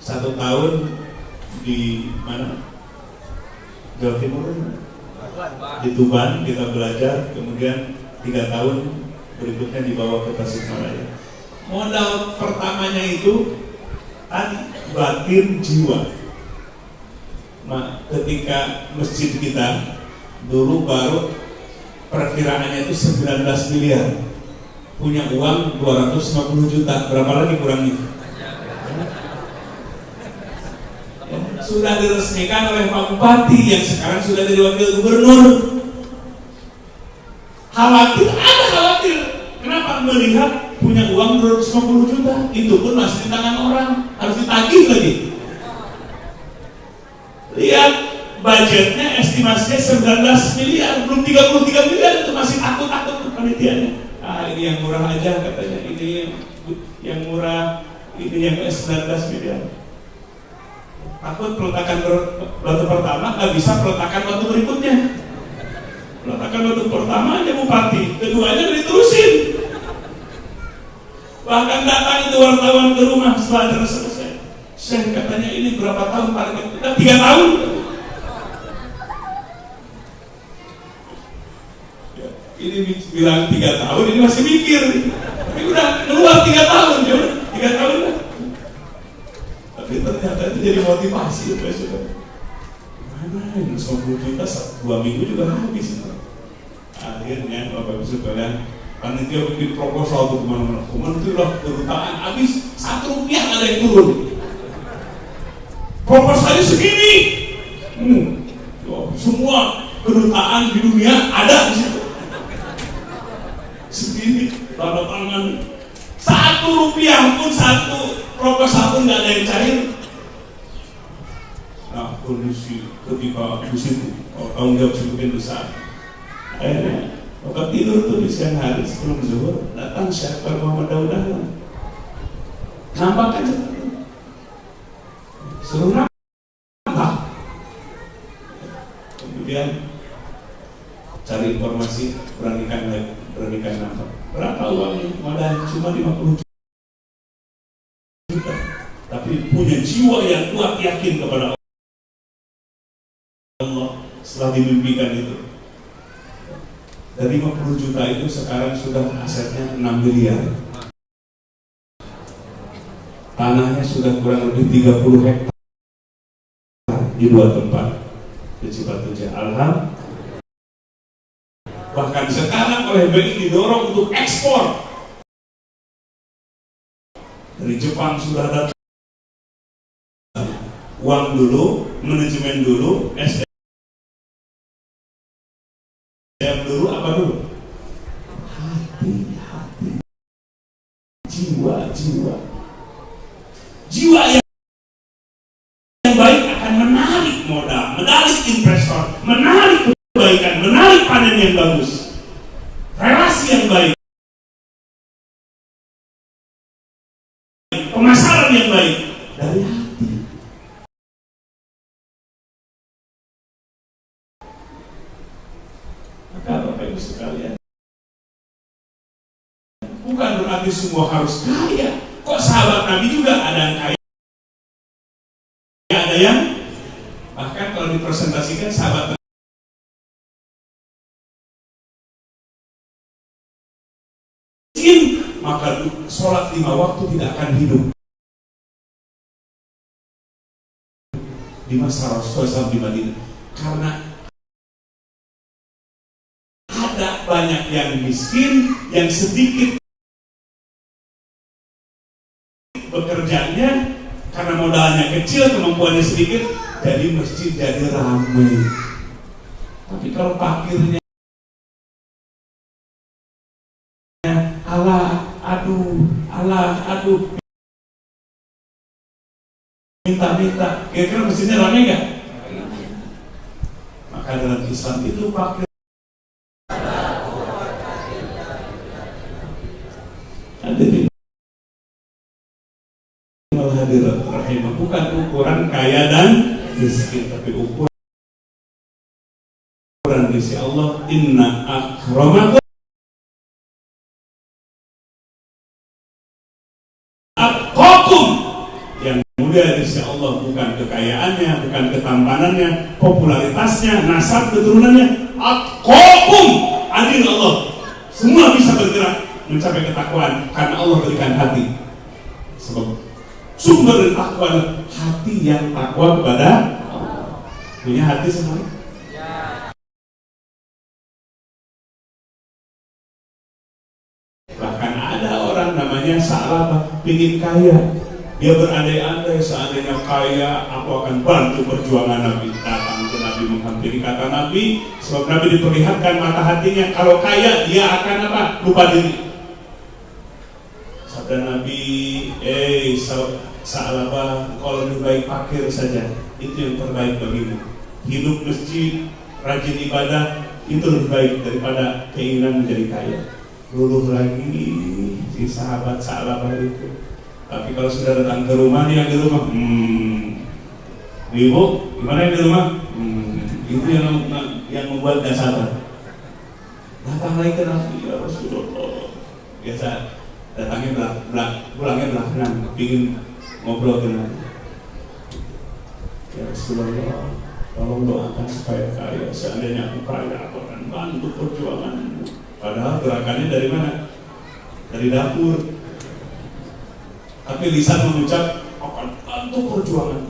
1 tahun di mana? Jawa Timur, di Tuban kita belajar, kemudian 3 tahun berikutnya dibawa ke Tasikmalaya. Modal pertamanya itu tadi batin jiwa. Nah, ketika masjid kita dulu baru perkiraannya itu 19 miliar, punya uang 250 juta, berapa lagi kurangnya? Sudah diresmikan oleh Pak Bupati yang sekarang sudah jadi wakil gubernur. Khawatir, ada khawatir. Kenapa? Melihat punya uang 250 juta, itu pun masih di tangan orang, harus ditagih lagi. Lihat budgetnya, estimasinya 19 miliar, belum 33 miliar, itu masih takut-takut panitianya. Ini yang murah aja katanya, ini yang murah, ini yang 19 miliar. Takut peletakan batu pertama nggak bisa peletakan batu berikutnya. Peletakan batu pertama aja bupati, keduanya nggak diterusin. Bahkan datang itu wartawan ke rumah setelah acara selesai. Syekh katanya ini berapa tahun target kita? 3 tahun. Ya, ini bilang 3 tahun, ini masih mikir. Tapi udah keluar 3 tahun, ya 3 tahun lah. Tapi ternyata itu jadi motivasi ya Pak Saudara. Mana ini 50 juta 2 minggu juga habis. Akhirnya Bapak Ibu sekalian, panitia bikin proposal untuk kemana-mana. Itu lah kedutaan habis 1 rupiah ada yang turun. Proposalnya segini. Semua kedutaan di dunia ada di situ. Segini tanda tangan. 1 rupiah pun, 1 proposal pun nggak ada yang cair. Nah, kondisi ketika di situ tanggung jawab semakin besar. Akhirnya waktu tidur tuh di siang hari sebelum zuhur, datang Syekh Muhammad Daudah. Nampak aja, suruh nampak. Kemudian cari informasi, beranikan nambah. Berapa uangnya? Modal cuma 50 juta. Tapi punya jiwa yang kuat, yakin kepada Allah setelah dimimpikan itu. Dari 50 juta itu sekarang sudah asetnya 6 miliar. Tanahnya sudah kurang lebih 30 hektar di 2 tempat di Cibatu Alhamdulillah. Bahkan sekarang oleh BI didorong untuk ekspor. Dari Jepang sudah datang uang dulu, manajemen dulu, SDM dulu, apa dulu? Hati, jiwa yang baik akan menarik modal, menarik investor, menarik kebaikan, menarik panen yang bagus, relasi yang baik, pemasaran yang baik dari hati. Maka Bapak Ibu sekalian, bukan berarti semua harus kaya. Kok sahabat Nabi juga ada yang kaya, ada yang bahkan kalau dipresentasikan sahabat maka sholat 5 waktu tidak akan hidup di masa Rasulullah di Madinah, karena ada banyak yang miskin, yang sedikit bekerjanya karena modalnya kecil, kemampuannya sedikit, jadi masjid jadi ramai. Tapi kalau fakirnya aduh, minta, kira-kira masjidnya ramai nggak? Maka dalam Islam itu fakir hadirat rahimah, bukan ukuran kaya dan miskin, tapi ukuran di sisi Allah, inna akramakum atqakum, yang mulia di sisi Allah bukan kekayaannya, bukan ketampanannya, popularitasnya, nasab keturunannya. Atqakum, adil Allah, semua bisa bergerak mencapai ketakwaan karena Allah berikan hati. Sebab sumber dari takwa hati yang takwa kepada Allah. Punya hati semua? Ya. Bahkan ada orang namanya Sa'labah, ingin kaya. Dia berandai-andai, seandainya kaya, aku akan bantu perjuangan Nabi. Datang ke Nabi, menghampiri kata Nabi, sebab Nabi diperlihatkan mata hatinya, kalau kaya dia akan apa? Lupa diri. Sabda Nabi, Sa'labah, kalau lebih baik fakir saja, itu yang terbaik bagimu. Hidup masjid, rajin ibadah, itu lebih baik daripada keinginan menjadi kaya. Luluh lagi si sahabat Sa'labah itu. Tapi kalau sudah datang ke rumah, dia di rumah, Ibu, gimana yang di rumah? Itu yang membuat gak sabar. Datang lagi ke Nabi, ya Rasulullah. Biasa datangnya pulangnya belakangan, ingin ngobrol dengan ya Rasulullah, tolong doakan supaya kaya. Seandainya aku kaya, aku akan bantu perjuanganmu. Padahal gerakannya dari mana? Dari dapur. Tapi lisan mengucap akan bantu perjuangan.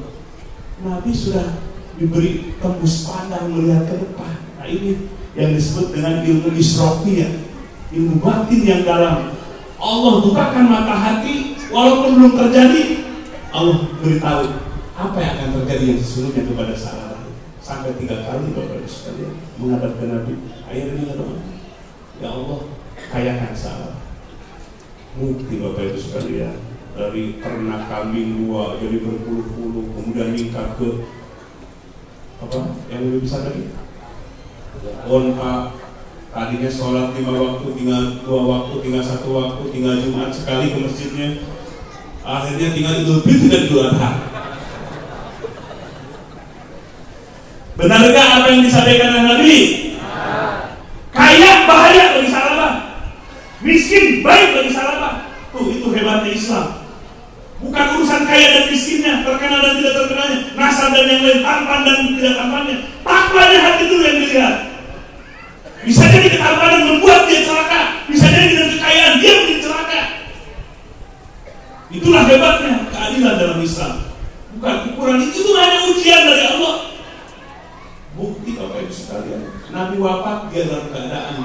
Nabi sudah diberi tembus pandang melihat ke depan. Nah ini yang disebut dengan ilmu isrofiyah, ilmu batin yang dalam. Allah bukakan mata hati, walaupun belum terjadi, Allah beritahu apa yang akan terjadi yang sesungguhnya kepada Sa'labah. Sampai 3 kali Bapak Ibu sekalian menghadap ke Nabi. Akhirnya doa, ya Allah, kayakan Sa'labah. Mungkin Bapak Ibu sekalian, dari ternak kambing 2 jadi berpuluh-puluh, kemudian meningkat ke apa? Yang lebih besar lagi, onta. Tadinya sholat 5 waktu, tinggal 2 waktu, tinggal 1 waktu, tinggal Jumat sekali ke masjidnya. Akhirnya tinggal Idul Fitri dan Idul Adha. Benarkah apa yang disampaikan oleh Nabi? miskin baik bagi sahabat. Tuh, itu hebatnya Islam. Bukan urusan kaya dan miskinnya, terkenal dan tidak terkenalnya, nasab dan yang lain, tampan dan tidak tampannya. Takwanya hati dulu yang dilihat. Bisa jadi ketampanan membuat dia celaka, bisa jadi dengan kekayaan dia menjadi celaka. Itulah hebatnya keadilan dalam Islam. Bukan ukuran itu hanya ujian dari Allah. Bukti Bapak Ibu sekalian, Nabi wafat dia dalam keadaan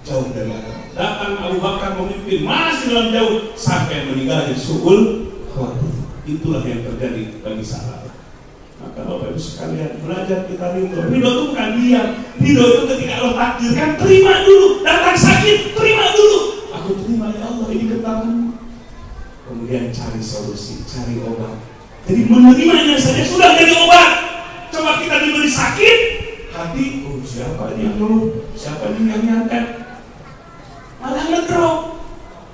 jauh dari agama. Datang Abu Bakar memimpin masih dalam jauh sampai meninggal di suul khawatir. Itulah yang terjadi bagi sahabat. Maka Bapak Ibu sekalian, belajar kita ridho. Ridho itu bukan diam. Ridho itu ketika Allah takdirkan, terima dulu. Datang sakit, terima dulu. Aku terima ya Allah, ini ketahuan. Kemudian cari solusi, cari obat. Jadi menerimanya saja sudah jadi obat. Coba kita diberi sakit, hati, oh siapa ini yang ngeluh, siapa ini yang nyangkat, malah ngedrop.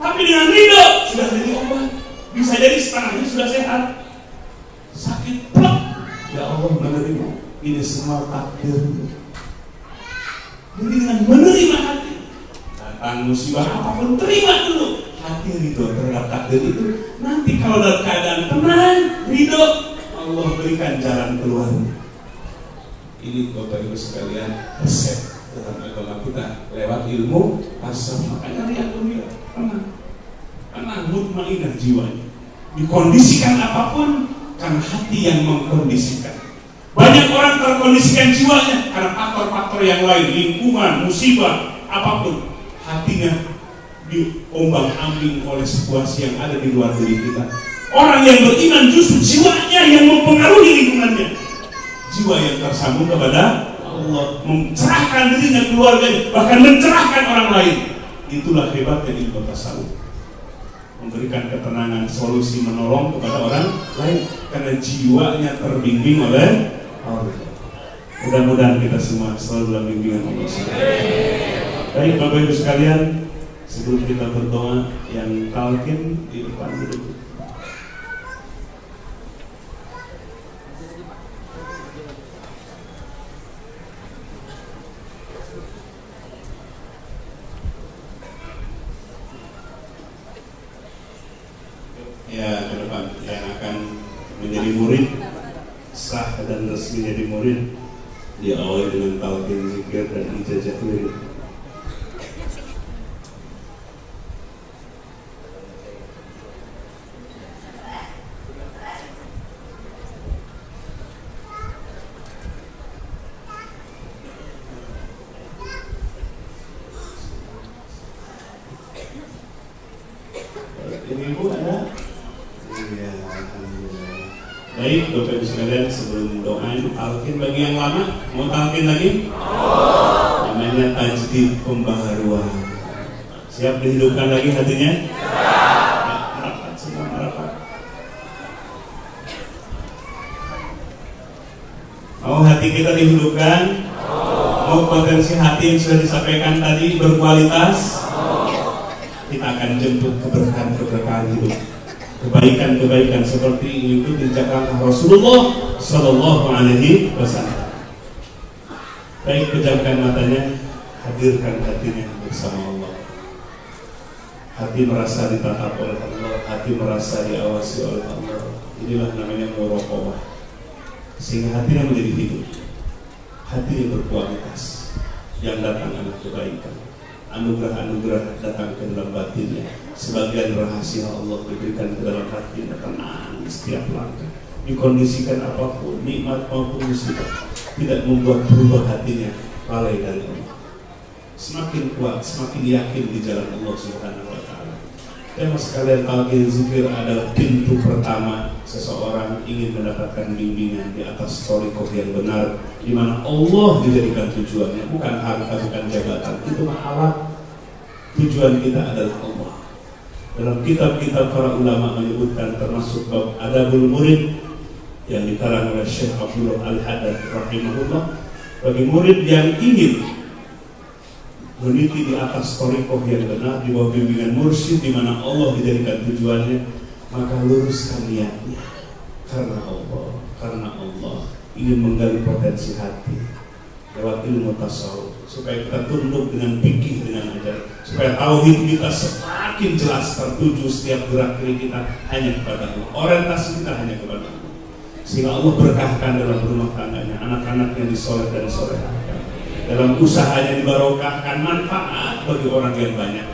Tapi dengan ridho sudah jadi obat. Bisa jadi setengahnya sudah sehat. Sakit, plok. Ya Allah menerima. Ini semua takdir. Jadi dengan menerima hati, datang musibah apapun terima dulu. Hati ridho terhadap takdir itu. Nanti kalau dalam keadaan tenang, ridho, Allah berikan jalan keluarnya. Ini Bapak Ibu sekalian resep dalam agama kita lewat ilmu tasawuf. Makanya lihat dunia tenang, mutmainah jiwanya. Dikondisikan apapun karena hati yang mengkondisikan. Banyak orang terkondisikan jiwanya karena faktor-faktor yang lain, lingkungan, musibah, apapun. Hatinya diombang-ambing oleh situasi yang ada di luar diri kita. Orang yang beriman justru jiwanya yang mempengaruhi lingkungannya. Jiwa yang tersambung kepada Allah, mencerahkan dirinya, keluarganya, bahkan mencerahkan orang lain. Itulah hebatnya ilmu tasawuf. Memberikan ketenangan, solusi, menolong kepada orang lain karena jiwanya terbimbing oleh Allah. Mudah-mudahan kita semua selalu dalam bimbingan Allah. Baik Bapak Ibu sekalian, sebelum kita berdoa, yang talqin di depan dulu. Ya, ke depan yang akan menjadi murid sah dan resmi jadi murid diawali dengan talqin zikir dan ijazah wirid. Ini Ibu ada? Iya, alhamdulillah. Baik, Bapak Ibu sekalian, sebelum doain talqin bagi yang lama, mau talqin lagi? Namanya tajdid, pembaharuan. Siap dihidupkan lagi hatinya? Merapat, semua merapat. Mau hati kita dihidupkan? Mau potensi hati yang sudah disampaikan tadi berkualitas? Kita akan jemput keberkahan hidup, kebaikan-kebaikan seperti itu dijalankan Rasulullah Sallallahu Alaihi Wasallam. Baik, pejamkan matanya, hadirkan hatinya bersama Allah. Hati merasa ditatap oleh Allah, hati merasa diawasi oleh Allah. Inilah namanya muraqabah. Sehingga hatinya menjadi hidup, hati yang berkualitas, yang datang adalah kebaikan. Anugerah-anugerah datang ke dalam batinnya. Sebagian rahasia Allah diberikan ke dalam hatinya, tenang setiap langkah. Dikondisikan apapun, nikmat maupun musibah, tidak membuat berubah hatinya lalai dari Allah. Semakin kuat, semakin yakin di jalan Allah Subhanahu wa Ta'ala. Tema sekalian, talqin zikir adalah pintu pertama seseorang ingin mendapatkan bimbingan di atas thariqah yang benar, di mana Allah dijadikan tujuannya, bukan harta, bukan jabatan. Itu mah alat. Tujuan kita adalah Allah. Dalam kitab-kitab para ulama menyebutkan, termasuk bab Adabul Murid yang dikarang oleh Syekh Abdullah Al-Haddad rahimahullah, bagi murid yang ingin meniti di atas thariqah yang benar, di bawah bimbingan mursyid, di mana Allah dijadikan tujuannya, maka luruskan niatnya karena Allah ingin menggali potensi hati, lewat ilmu tasawuf, supaya kita tunduk dengan fikih, dengan ajaran, supaya tauhid kita semakin jelas tertuju setiap gerak geri kita hanya kepada Allah, orientasi kita hanya kepada Allah, sehingga Allah berkahkan dalam rumah tangganya, anak-anak yang disoleh dan solehahkan, dalam usahanya dibarokahkan, manfaat bagi orang yang banyak,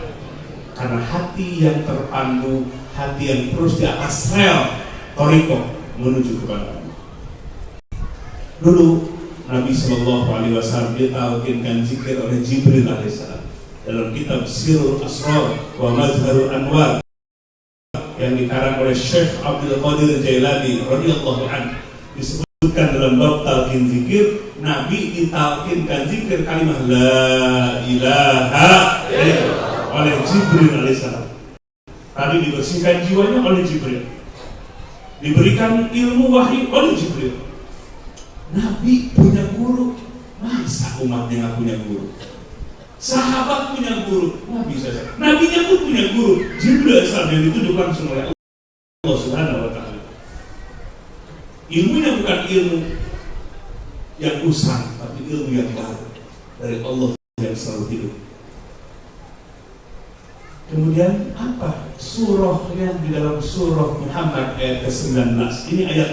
karena hati yang terpandu, hati yang terus di atas rel thariqah menuju kepada Allah. Dulu Nabi Shallallahu Alaihi Wasallam ditalkinkan zikir oleh Jibril alaihissalam dalam kitab Sirrul Asrar wa Mazharul Anwar yang dikarang oleh Syekh Abdul Qadir Jailani radhiyallahu anhu. Disebutkan dalam bab talqin zikir, Nabi ditalkinkan zikir kalimat la ilaha illallah oleh Jibril alaihissalam. Tadi dibersihkan jiwanya oleh Jibril, diberikan ilmu wahyu oleh Jibril. Nabi punya guru, masa umatnya nggak punya guru? Sahabat punya guru, Nabi saja. Nabinya pun punya guru, Jibril alaihissalam yang ditunjuk langsung oleh Allah Subhanahu wa Ta'ala. Ilmunya bukan ilmu yang usang, tapi ilmu yang baru dari Allah yang selalu hidup. Kemudian apa? Surah yang di dalam surah Muhammad ayat ke-19. Ini ayat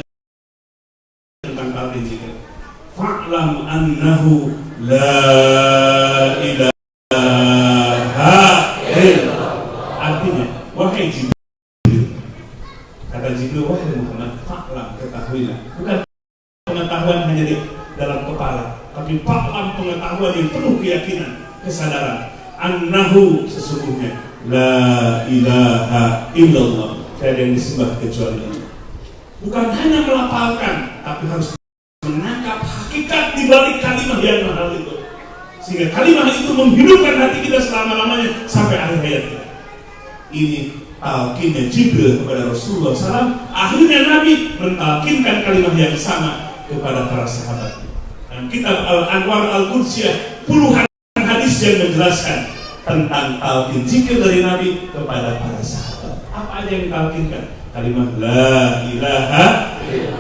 tentang talqin zikir. Fa'lam annahu la ilaha illallah. Artinya, wahai Jibril, kata Jibril, wahai Muhammad, fa'lam, ketahuilah. Bukan pengetahuan hanya di dalam kepala, tapi fa'lam, pengetahuan yang penuh keyakinan, kesadaran. Annahu, sesungguhnya, la ilaha illallah, tidak ada yang disembah kecuali Allah. Bukan hanya melafalkan, tapi harus menangkap hakikat di balik kalimat yang mahal itu, sehingga kalimat itu menghidupkan hati kita selama-lamanya sampai akhir hayat kita. Ini talqinnya Jibril kepada Rasulullah SAW. Akhirnya Nabi mentalqinkan kalimat yang sama kepada para sahabat. Dan kitab Al-Anwar Al-Qudsiyah, puluhan hadis yang menjelaskan tentang talqin zikir dari Nabi kepada para sahabat. Apa aja yang ditalqinkan? Kalimat la ilaha illallah.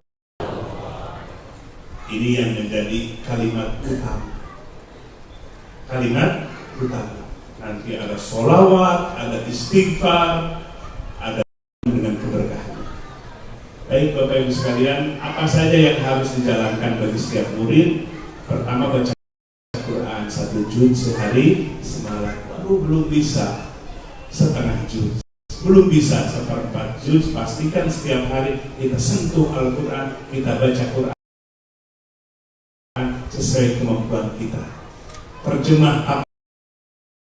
Ini yang menjadi kalimat utama. Kalimat utama. Nanti ada sholawat, ada istighfar, ada dengan keberkahan. Baik Bapak Ibu sekalian, apa saja yang harus dijalankan bagi setiap murid? Pertama, baca Quran 1 juz sehari semalam. Belum bisa setengah juz, belum bisa seperempat juz. Pastikan setiap hari kita sentuh Al-Quran, kita baca Quran sesuai kemampuan kita. Terjemah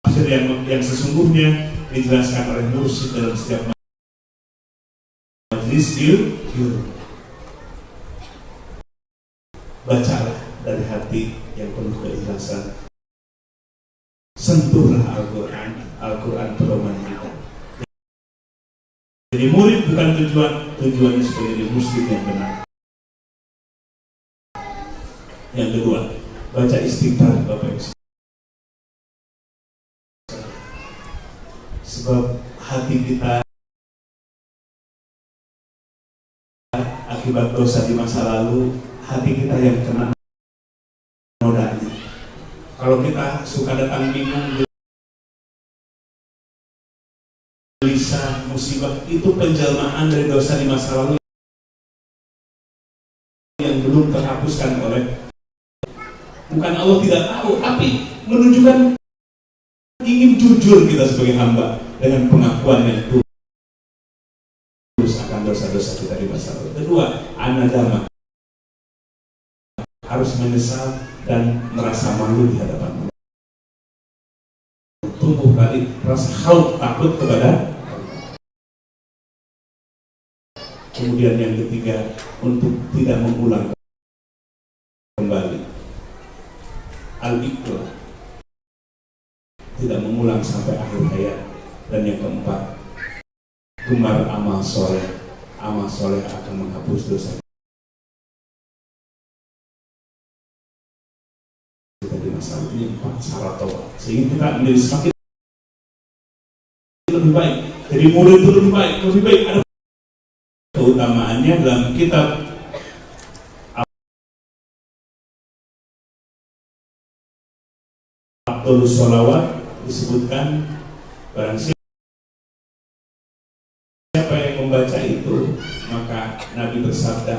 tafsir yang sesungguhnya dijelaskan oleh mursyid dalam setiap majelis ilmu. Bacalah dari hati yang penuh keikhlasan. Sentuhlah Al-Quran, Al-Quran pedoman kita. Jadi murid bukan tujuannya sebagai muslim yang benar. Yang kedua, baca istighfar Bapak Ibu. Sebab hati kita akibat dosa di masa lalu, hati kita yang kena nodanya. Kalau kita suka datang bingung, gelisah, musibah, itu penjelmaan dari dosa di masa lalu yang belum terhapuskan oleh. Bukan Allah tidak tahu, tapi menunjukkan ingin jujur kita sebagai hamba dengan pengakuan yang tulus akan dosa-dosa kita di masa lalu. Kedua, anadama, harus menyesal dan merasa malu di hadapan Allah. Tumbuh tadi rasa khauf, takut kepada Allah. Kemudian yang ketiga, untuk tidak mengulang kembali. Al-Iqlah, tidak mengulang sampai akhir hayat. Dan yang keempat, gemar amal soleh. Amal soleh akan menghapus dosa kita di masa lalu. Ini 4 syarat taubat, sehingga kita menjadi semakin lebih baik. Jadi murid itu lebih baik. Ada keutamaannya dalam kitab Abdul Sholawat disebutkan barang siapa yang membaca itu, maka Nabi bersabda,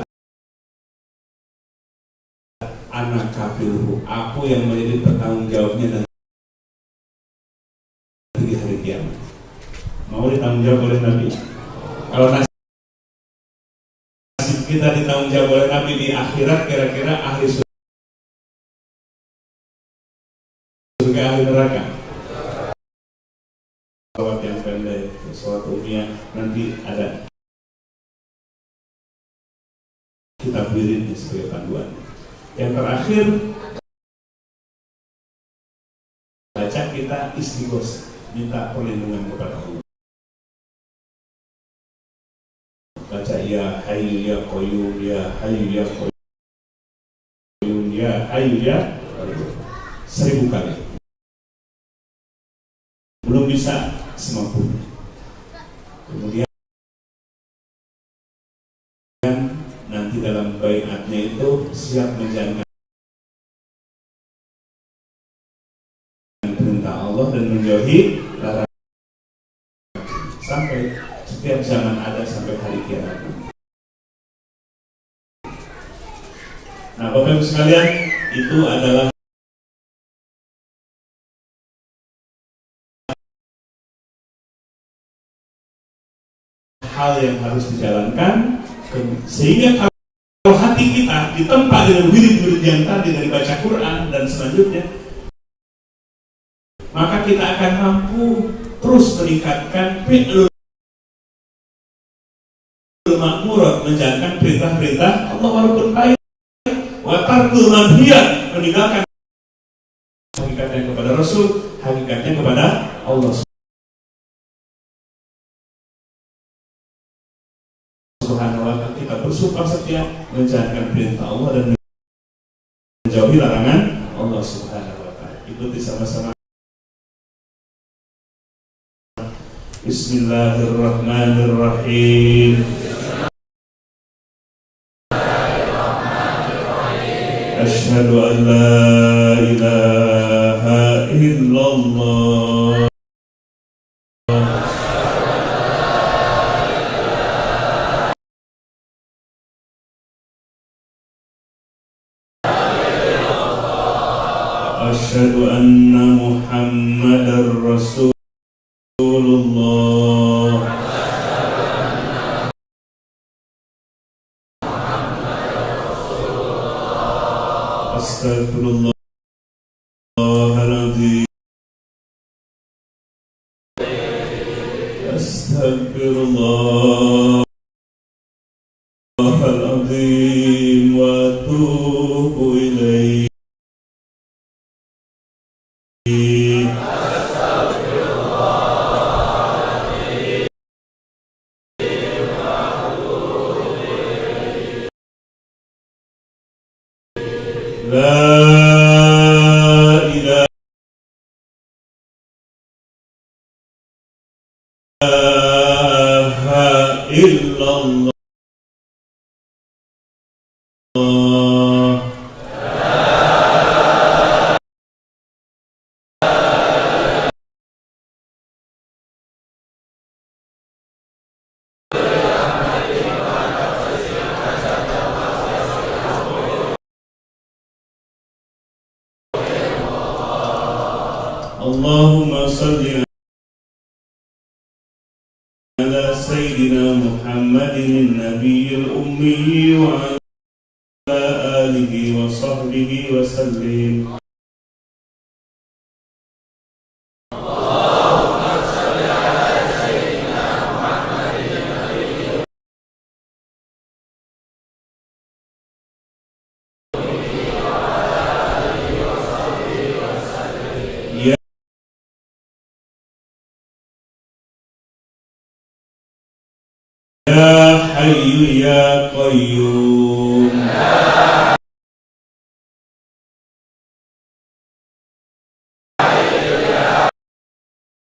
anak kafirhu, aku yang menjadi bertanggung jawabnya nanti di hari kiamat. Mau ditanggung jawab oleh Nabi? Kalau nasib kita ditanggung jawab oleh Nabi di akhirat, kira-kira ahli surga ahli neraka? Salawat yang pendek, salawat umiyah, nanti ada kitab wiridnya sebagai panduan. Yang terakhir, baca kita istighosah, minta perlindungan kepada Allah. Baca ya Hayyu ya Qayyum, ya Hayyu ya Qayyum, ya Hayyu ya Qayyum 1000 kali. Belum bisa semampunya. Kemudian nanti dalam baiatnya itu siap menjalankan perintah Allah dan menjauhi larangan sampai setiap zaman ada sampai hari kiamat. Nah, Bapak Ibu sekalian, itu adalah hal yang harus dijalankan, sehingga kalau hati kita ditempa dengan wirid-wirid yang tadi dari baca Quran dan selanjutnya, maka kita akan mampu terus meningkatkan fi'lul ma'murat, menjalankan perintah-perintah Allah walaupun baik, wa tarkul manhiyat, meninggalkan hakikatnya kepada Rasul, hakikatnya kepada Allah Subhanahu wa ta'ala. Kita bersumpah setia menjalankan perintah Allah dan menjauhi larangan Allah Subhanahu wa ta'ala. Ikuti sama-sama. Bismillahirrahmanirrahim. Asyhadu an la ilaha illallah. Asyhadu anna Muhammadar Rasulullah. Astagfirullahaladzim. Astagfirullahaladzim wa atubu ilaih. La ilaha illallah. Allahumma salli ala Sayyidina Muhammadin Nabiyil Ummi wa ala alihi wa sahbihi wa sallim. Ya Hayyu ya Qayyum.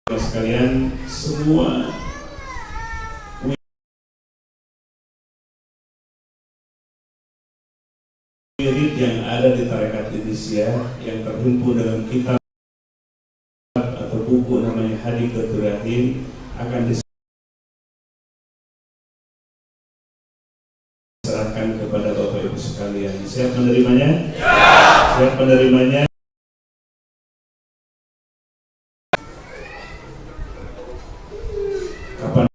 Sekalian semua wirid yang ada di tarekat Indonesia yang terhimpun dalam kitab buku namanya Hadikatur Rahim akan diserahkan kepada Bapak Ibu sekalian. Siap menerimanya? Ya. Siap menerimanya? Kapanpun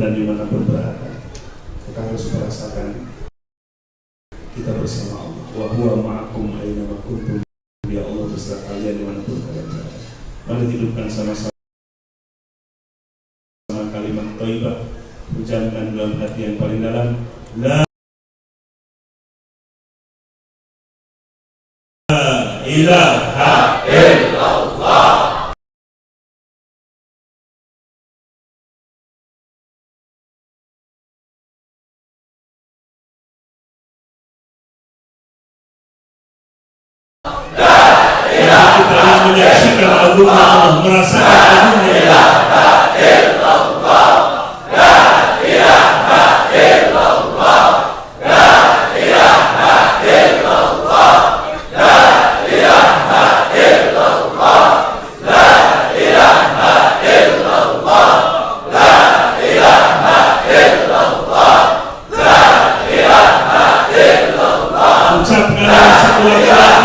dan dimanapun berada, kita harus merasakan kita bersama Allah. Wa huwa ma'akum aina ma kuntum. Ya Allah beserta kalian dimanapun kalian berada. Mari hidupkan sama-sama kalimat thayyibah, ucapkan dalam hati yang paling dalam, la ilaha illallah. Kita ingin menyaksikan agungnya Allah, merasakan agungnya Allah. Ucapkan sekuat-kuatnya.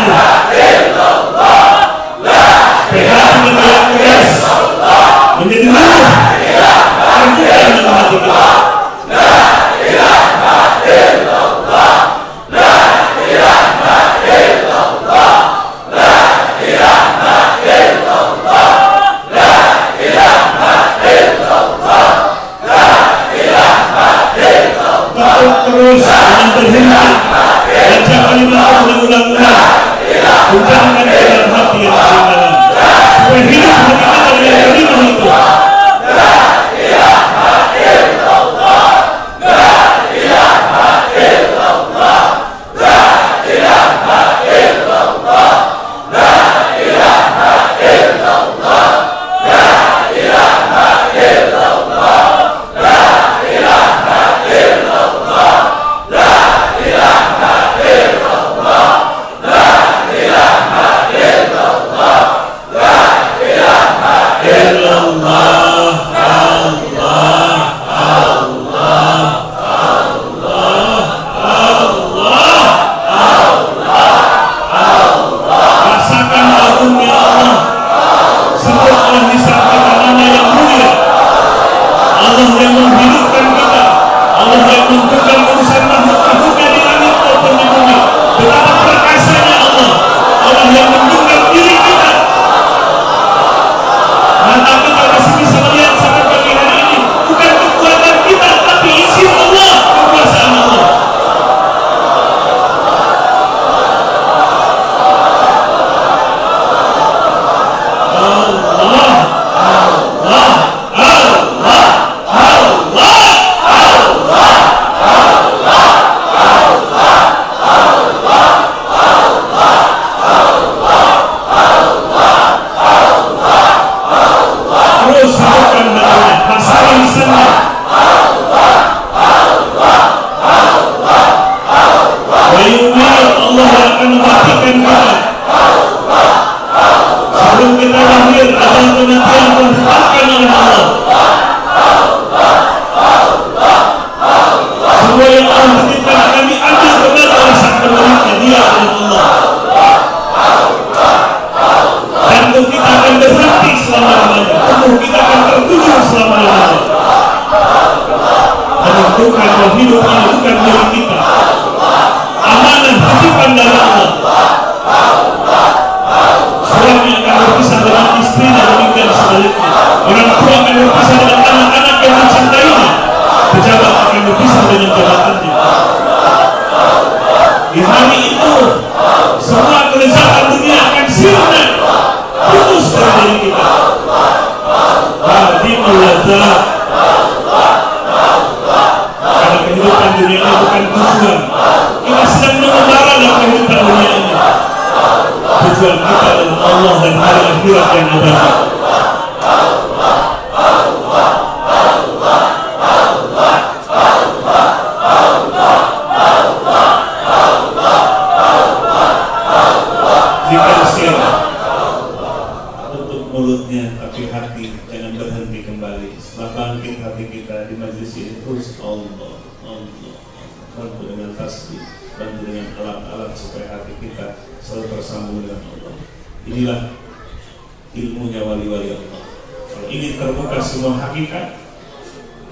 Menjadi ruh terbuka dalam hati kita. La ilaha illallah. La ilaha illallah. La ilaha illallah. La ilaha illallah. La ilaha illallah. Terus dengan berhenti baca kalimat berulang-ulang. Ucapkan dalam hati yang paling dalam. Supaya hidup hati kita dengan kalimat itu. La ilaha illallah. La ilaha illallah. La ilaha illallah. La ilaha illallah. La ilaha illallah. La ilaha illallah. La ilaha illallah. La ilaha illallah. Rasakan agungnya Allah. Sebutlah di samping nama yang mulia. Allah yang menghidupkan kita. Allah yang menentukan urusan makhluk-makhluknya di langit maupun di bumi. Betapa perkasanya Allah. Allah yang menentukan diri kita. Mata kita masih bisa melihat sampai pagi hari ini. Bukan kekuatan kita, tapi izin Allah, kekuasaan Allah. Terus sebutkan namanya, pasaran lisannya. Wayumil Allah akan mematikan kita. Sebelum kita lahir ada kematian tertetapkan oleh Allah. Semua yang Allah tetapkan akan diambil kembali oleh sang pemiliknya, dia adalah Allah. Jantung kita akan berhenti selama-lamanya. Tubuh kita akan tertuju selama-lamanya. Menentukan bahwa hidup ini bukan milik kita. Amanah titipan dari Allah. Suami akan berpisah dengan istrinya, demikian sebaliknya. Orang tua akan berpisah dengan anak-anak yang mencintainya. Pejabat akan berpisah dengan jabatannya. Di hari itu, semua kelezatan dunia akan sirna, putus dari diri kita. Hadimul ladzat. Karena kehidupan dunia ini bukan tujuan. Kita sedang mengembara dalam kehidupan dunia ini. Tujuan kita adalah Allah dan hari akhirat yang abadi. Jika dengan tasbih, bantu dengan alat-alat supaya hati kita selalu tersambung dengan Allah. Inilah ilmunya wali-wali Allah. Kalau ingin terbuka semua hakikat,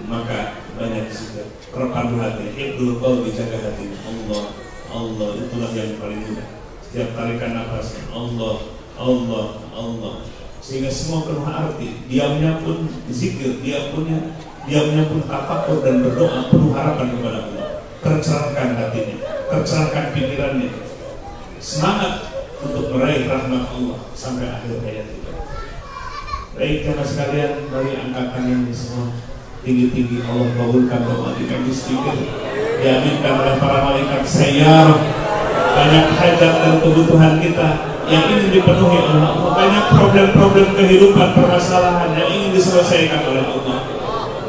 maka banyak zikir, terpandu hati, hifdzul qalbi, jaga hatinya. Allah, Allah, itulah yang paling mudah. Setiap tarikan nafas, Allah, Allah, Allah, sehingga semua penuh arti. Diamnya pun zikir, diamnya pun tafakur dan berdoa, penuh harapan kepada Allah. Tercerahkan hatinya, tercerahkan pikirannya, semangat untuk meraih rahmat Allah sampai akhir hayat kita. Baik jemaah sekalian, mari angkat tangan ini semua tinggi-tinggi. Allah kabulkan doa kita istighfar, diaminkan oleh para malaikat sayyar. Banyak hajat dan kebutuhan kita yang ingin dipenuhi oleh Allah, banyak problem-problem kehidupan, permasalahan yang ingin diselesaikan oleh Allah.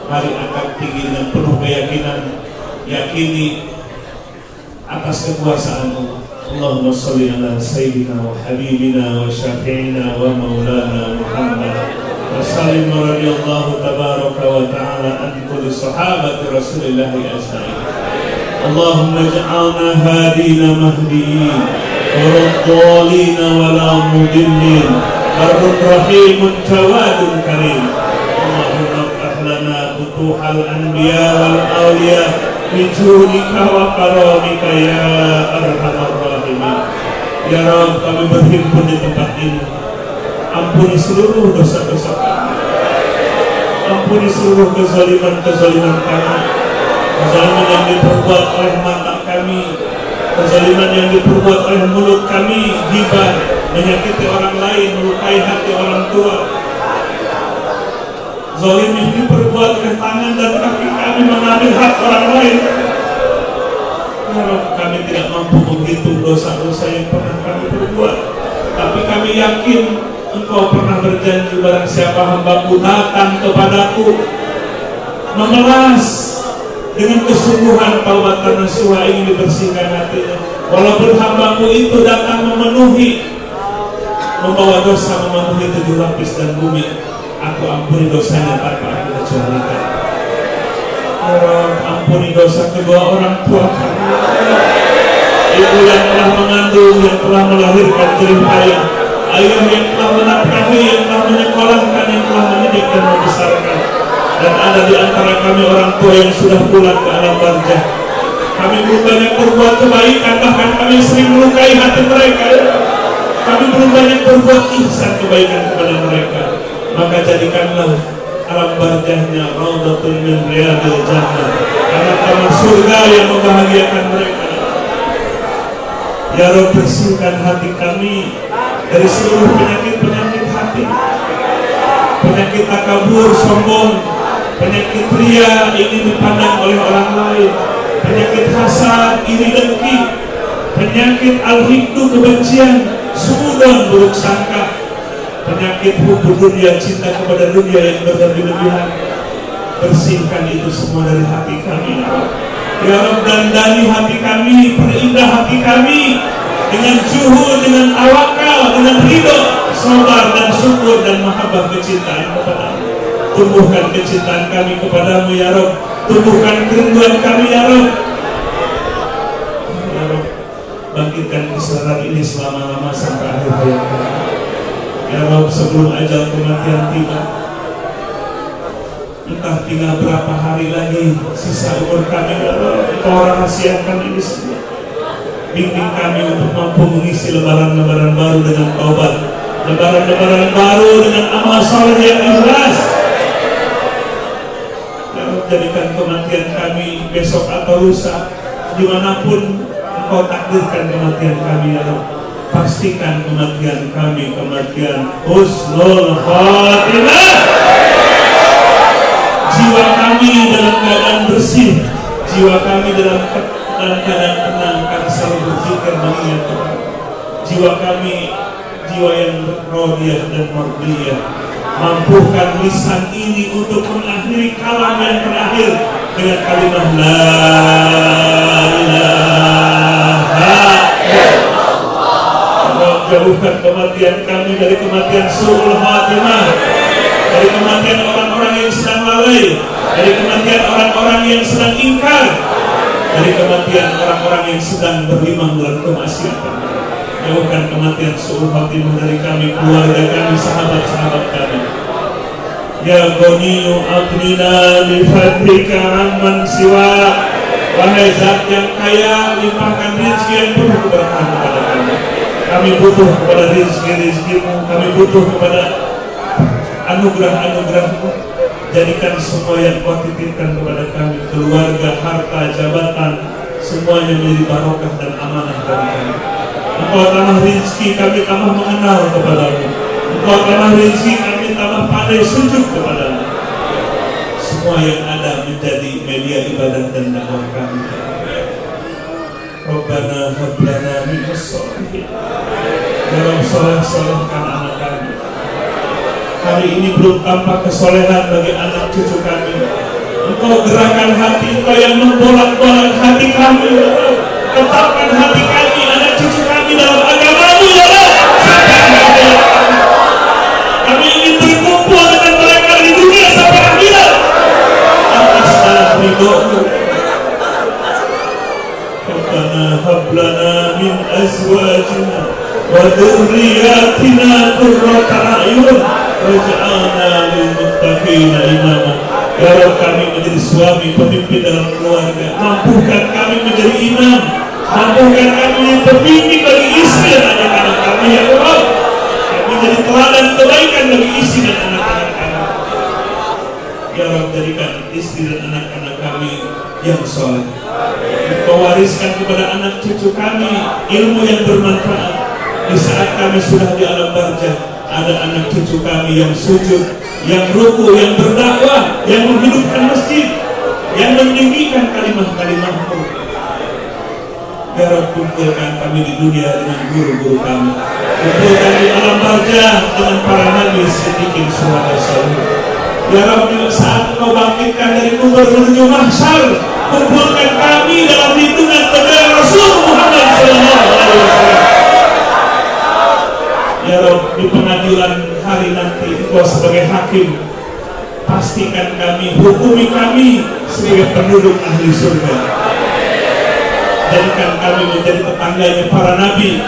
Mari angkat tinggi dengan penuh keyakinan, yakini atas kekuasaan Allah. Allahumma sholli ala sayyidina wa habibina wa syafi'ina wa maulana Muhammad wa sallim radhiyallahu tabaraka wa ta'ala an kulli sahabati Rasulillah ajma'in. Allahumma ij'alna hadina mahdiyin wa raddalina wa la mudillin barrun rahimun jawadun karim. Allahumma iftah lana futuhal anbiya wal awliya bijudika wa karamika ya arhamar rahimin. Ya Rabb, kami berhimpun di tempat ini, ampuni seluruh dosa-dosa kami, ampuni seluruh kezaliman-kezaliman kami, kezaliman yang diperbuat oleh mata kami, kezaliman yang diperbuat oleh mulut kami, ghibah, menyakiti orang lain, melukai hati orang tua. Zalim yang diperbuat oleh tangan dan kaki kami, mengambil hak orang lain. Ya Rabb, kami tidak mampu menghitung dosa-dosa yang pernah kami perbuat, tapi kami yakin Engkau pernah berjanji, barang siapa hamba-Mu datang kepadaku memelas dengan kesungguhan taubatan nasuha, ingin dibersihkan hatinya, walaupun hamba-Mu itu datang memenuhi, membawa dosa memenuhi 7 lapis dan bumi, aku ampuni dosanya tanpa aku kecualikan. Ya Rabb, ampuni dosa kedua orang tua kami, ibu yang telah mengandung, yang telah melahirkan jerih payah, ayah yang telah menafkahi, yang telah menyekolahkan, yang telah mendidik dan membesarkan. Dan ada di antara kami orang tua yang sudah pulang ke alam barzah. Kami belum banyak berbuat kebaikan, bahkan kami sering melukai hati mereka. Kami belum banyak berbuat ihsan kebaikan kepada mereka. Maka jadikanlah alam barzahnya raudhatun min riyadil jannah, kamar surga yang membahagiakan mereka. Ya Rabb, bersihkan hati kami dari seluruh penyakit-penyakit hati, penyakit takabur, sombong, penyakit ria, ingin dipandang oleh orang lain, penyakit hasad, iri dengki, penyakit al-hikdu, kebencian, suudon, buruk sangka, penyakit hubbu dunia, cinta kepada dunia yang berlebihan. Bersihkan itu semua dari hati kami, ya Rabb. Dandani hati kami, perindah hati kami dengan zuhud, dengan tawakal, dengan ridho, sabar dan syukur dan mahabbah, kecintaan kepada-Mu. Tumbuhkan kecintaan kami kepadamu ya Rabb, tumbuhkan kerinduan kami ya Rabb. Ya Rabb, bangkitkan keselamatan ini selama-lama sampai akhir hayat kami. Ya Rabb, sebelum ajal kematian tiba, entah tinggal berapa hari lagi sisa umur kami ya Rabb, Engkau rahasiakan ini semua. Bimbing kami untuk mampu mengisi lebaran-lebaran baru dengan taubat, lebaran-lebaran baru dengan amal saleh yang ikhlas. Ya Rabb, jadikan kematian kami besok atau lusa, dimanapun Engkau takdirkan kematian kami ya Rabb, pastikan kematian kami kematian husnul khatimah. Jiwa kami dalam keadaan bersih, jiwa kami dalam keadaan tenang karena selalu berzikir mengingat Tuhan. Jiwa kami jiwa yang radiyah dan mardiyah. Mampukan lisan ini untuk mengakhiri kalam yang terakhir dengan kalimat la ilaha illallah. Jauhkan kematian kami dari kematian su'ul khatimah, dari kematian orang-orang yang sedang lalai, dari kematian orang-orang yang sedang ingkar. dari kematian orang-orang yang sedang berlimang dalam kemaksiatan. Jauhkan kematian su'ul khatimah dari kami, keluarga kami, sahabat-sahabat kami. Ya Ghaniyu aghnina bi fadlika amman siwa. Wahai Zat yang kaya, limpahkan rezeki yang penuh keberkahan kepada kami. Kami butuh kepada rezeki-rezekimu, kami butuh kepada anugerah-anugerahmu. Jadikan semua yang kau titipkan kepada kami, keluarga, harta, jabatan, semuanya menjadi barokah dan amanah bagi kami. Engkau tambah rezeki, kami tambah mengenal kepadamu. Engkau tambah rezeki, kami tambah pandai sujud kepadamu. Semua yang ada menjadi media ibadah dan dakwah kami. Rabbana hab lana min as-solihin. Ya Rabb, soleh-solehkan anak kami. Hari ini belum tampak kesolehan bagi anak cucu kami. Engkau gerakan hati, Engkau yang membolak-balik hati kami, ya Allah. Tetapkan hati kami, anak cucu kami dalam agama-Mu, ya Allah. Sampai akhir kami ingin berkumpul dengan mereka di dunia sampai akhirat atas dalam ridho-Mu. Rabbana hab lana min azwajina wa dzurriyyatina qurrata a'yun waj'alna lil muttaqina imama. Ya Rabb, kami menjadi suami pemimpin dalam keluarga. Mampukan kami menjadi imam. Mampukan kami menjadi pemimpin bagi istri dan anak-anak kami. Ya Rabb, kami jadi teladan kebaikan bagi istri dan anak-anak kami. Ya Rabb, jadikan istri dan anak-anak kami yang soleh. Engkau wariskan kepada anak cucu kami ilmu yang bermanfaat. Di saat kami sudah di alam barzah, ada anak cucu kami yang sujud, yang ruku, yang berdakwah, yang menghidupkan masjid, yang meninggikan kalimah-kalimah-Mu. Ya Rabb, kumpulkan kami di dunia dengan guru-guru kami. Kumpulkan di alam barzah dengan para nabi, siddiqin, syuhada, sholihin. Ya Rabb, saat Engkau bangkitkan dari kubur menuju mahsyar, kumpulkan kami dalam lindungan negara Rasul Muhammad SAW. Ya Rabb, di pengadilan hari nanti Engkau sebagai hakim, pastikan kami, hukumi kami sebagai penduduk ahli surga. Jadikan kami menjadi tetangganya para nabi,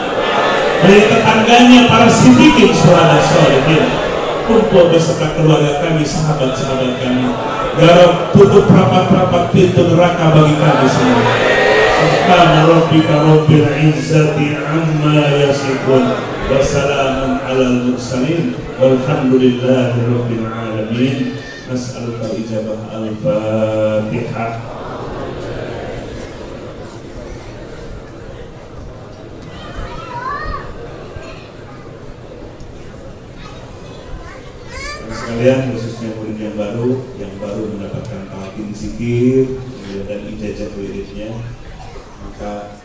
menjadi tetangganya para siddiqin, syuhada, sholihin. Kumpul beserta keluarga kami, sahabat-sahabat kami. Ya Rabb, tutup rapat-rapat pintu neraka bagi kami semua. Subhana rabbika rabbil izzati amma yasifun wa salamun alal mursalin walhamdulillahi rabbil alamin. Nas'aluka ijabah al-Fatihah. Sekalian, khususnya murid yang baru mendapatkan talqin zikir dan ijazah wiridnya, maka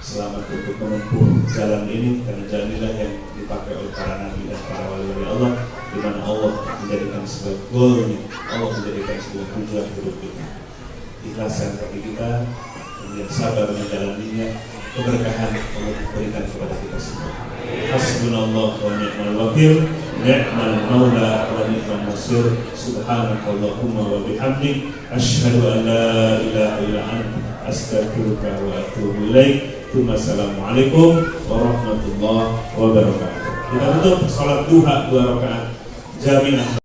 selamat untuk menempuh jalan ini, karena jalan inilah yang dipakai oleh para nabi dan para wali-wali Allah, di mana Allah menjadikan sebuah goalnya, Allah menjadikan sebuah tujuan hidup kita. Ikhlaskan hati kita, kemudian sabar menjalaninya, keberkahan Allah diberikan kepada kita semua. Hasbunallah wa ni'mal wakil, ni'mal maula wa ni'mal nasir. Subhanakallahumma wa bihamdik, asyhadu an la ilaha illa anta, astaghfiruka wa atubu ilaik. Assalamualaikum warahmatullahi wabarakatuh. Kita tutup salat duha 2 rakaat jami'ah.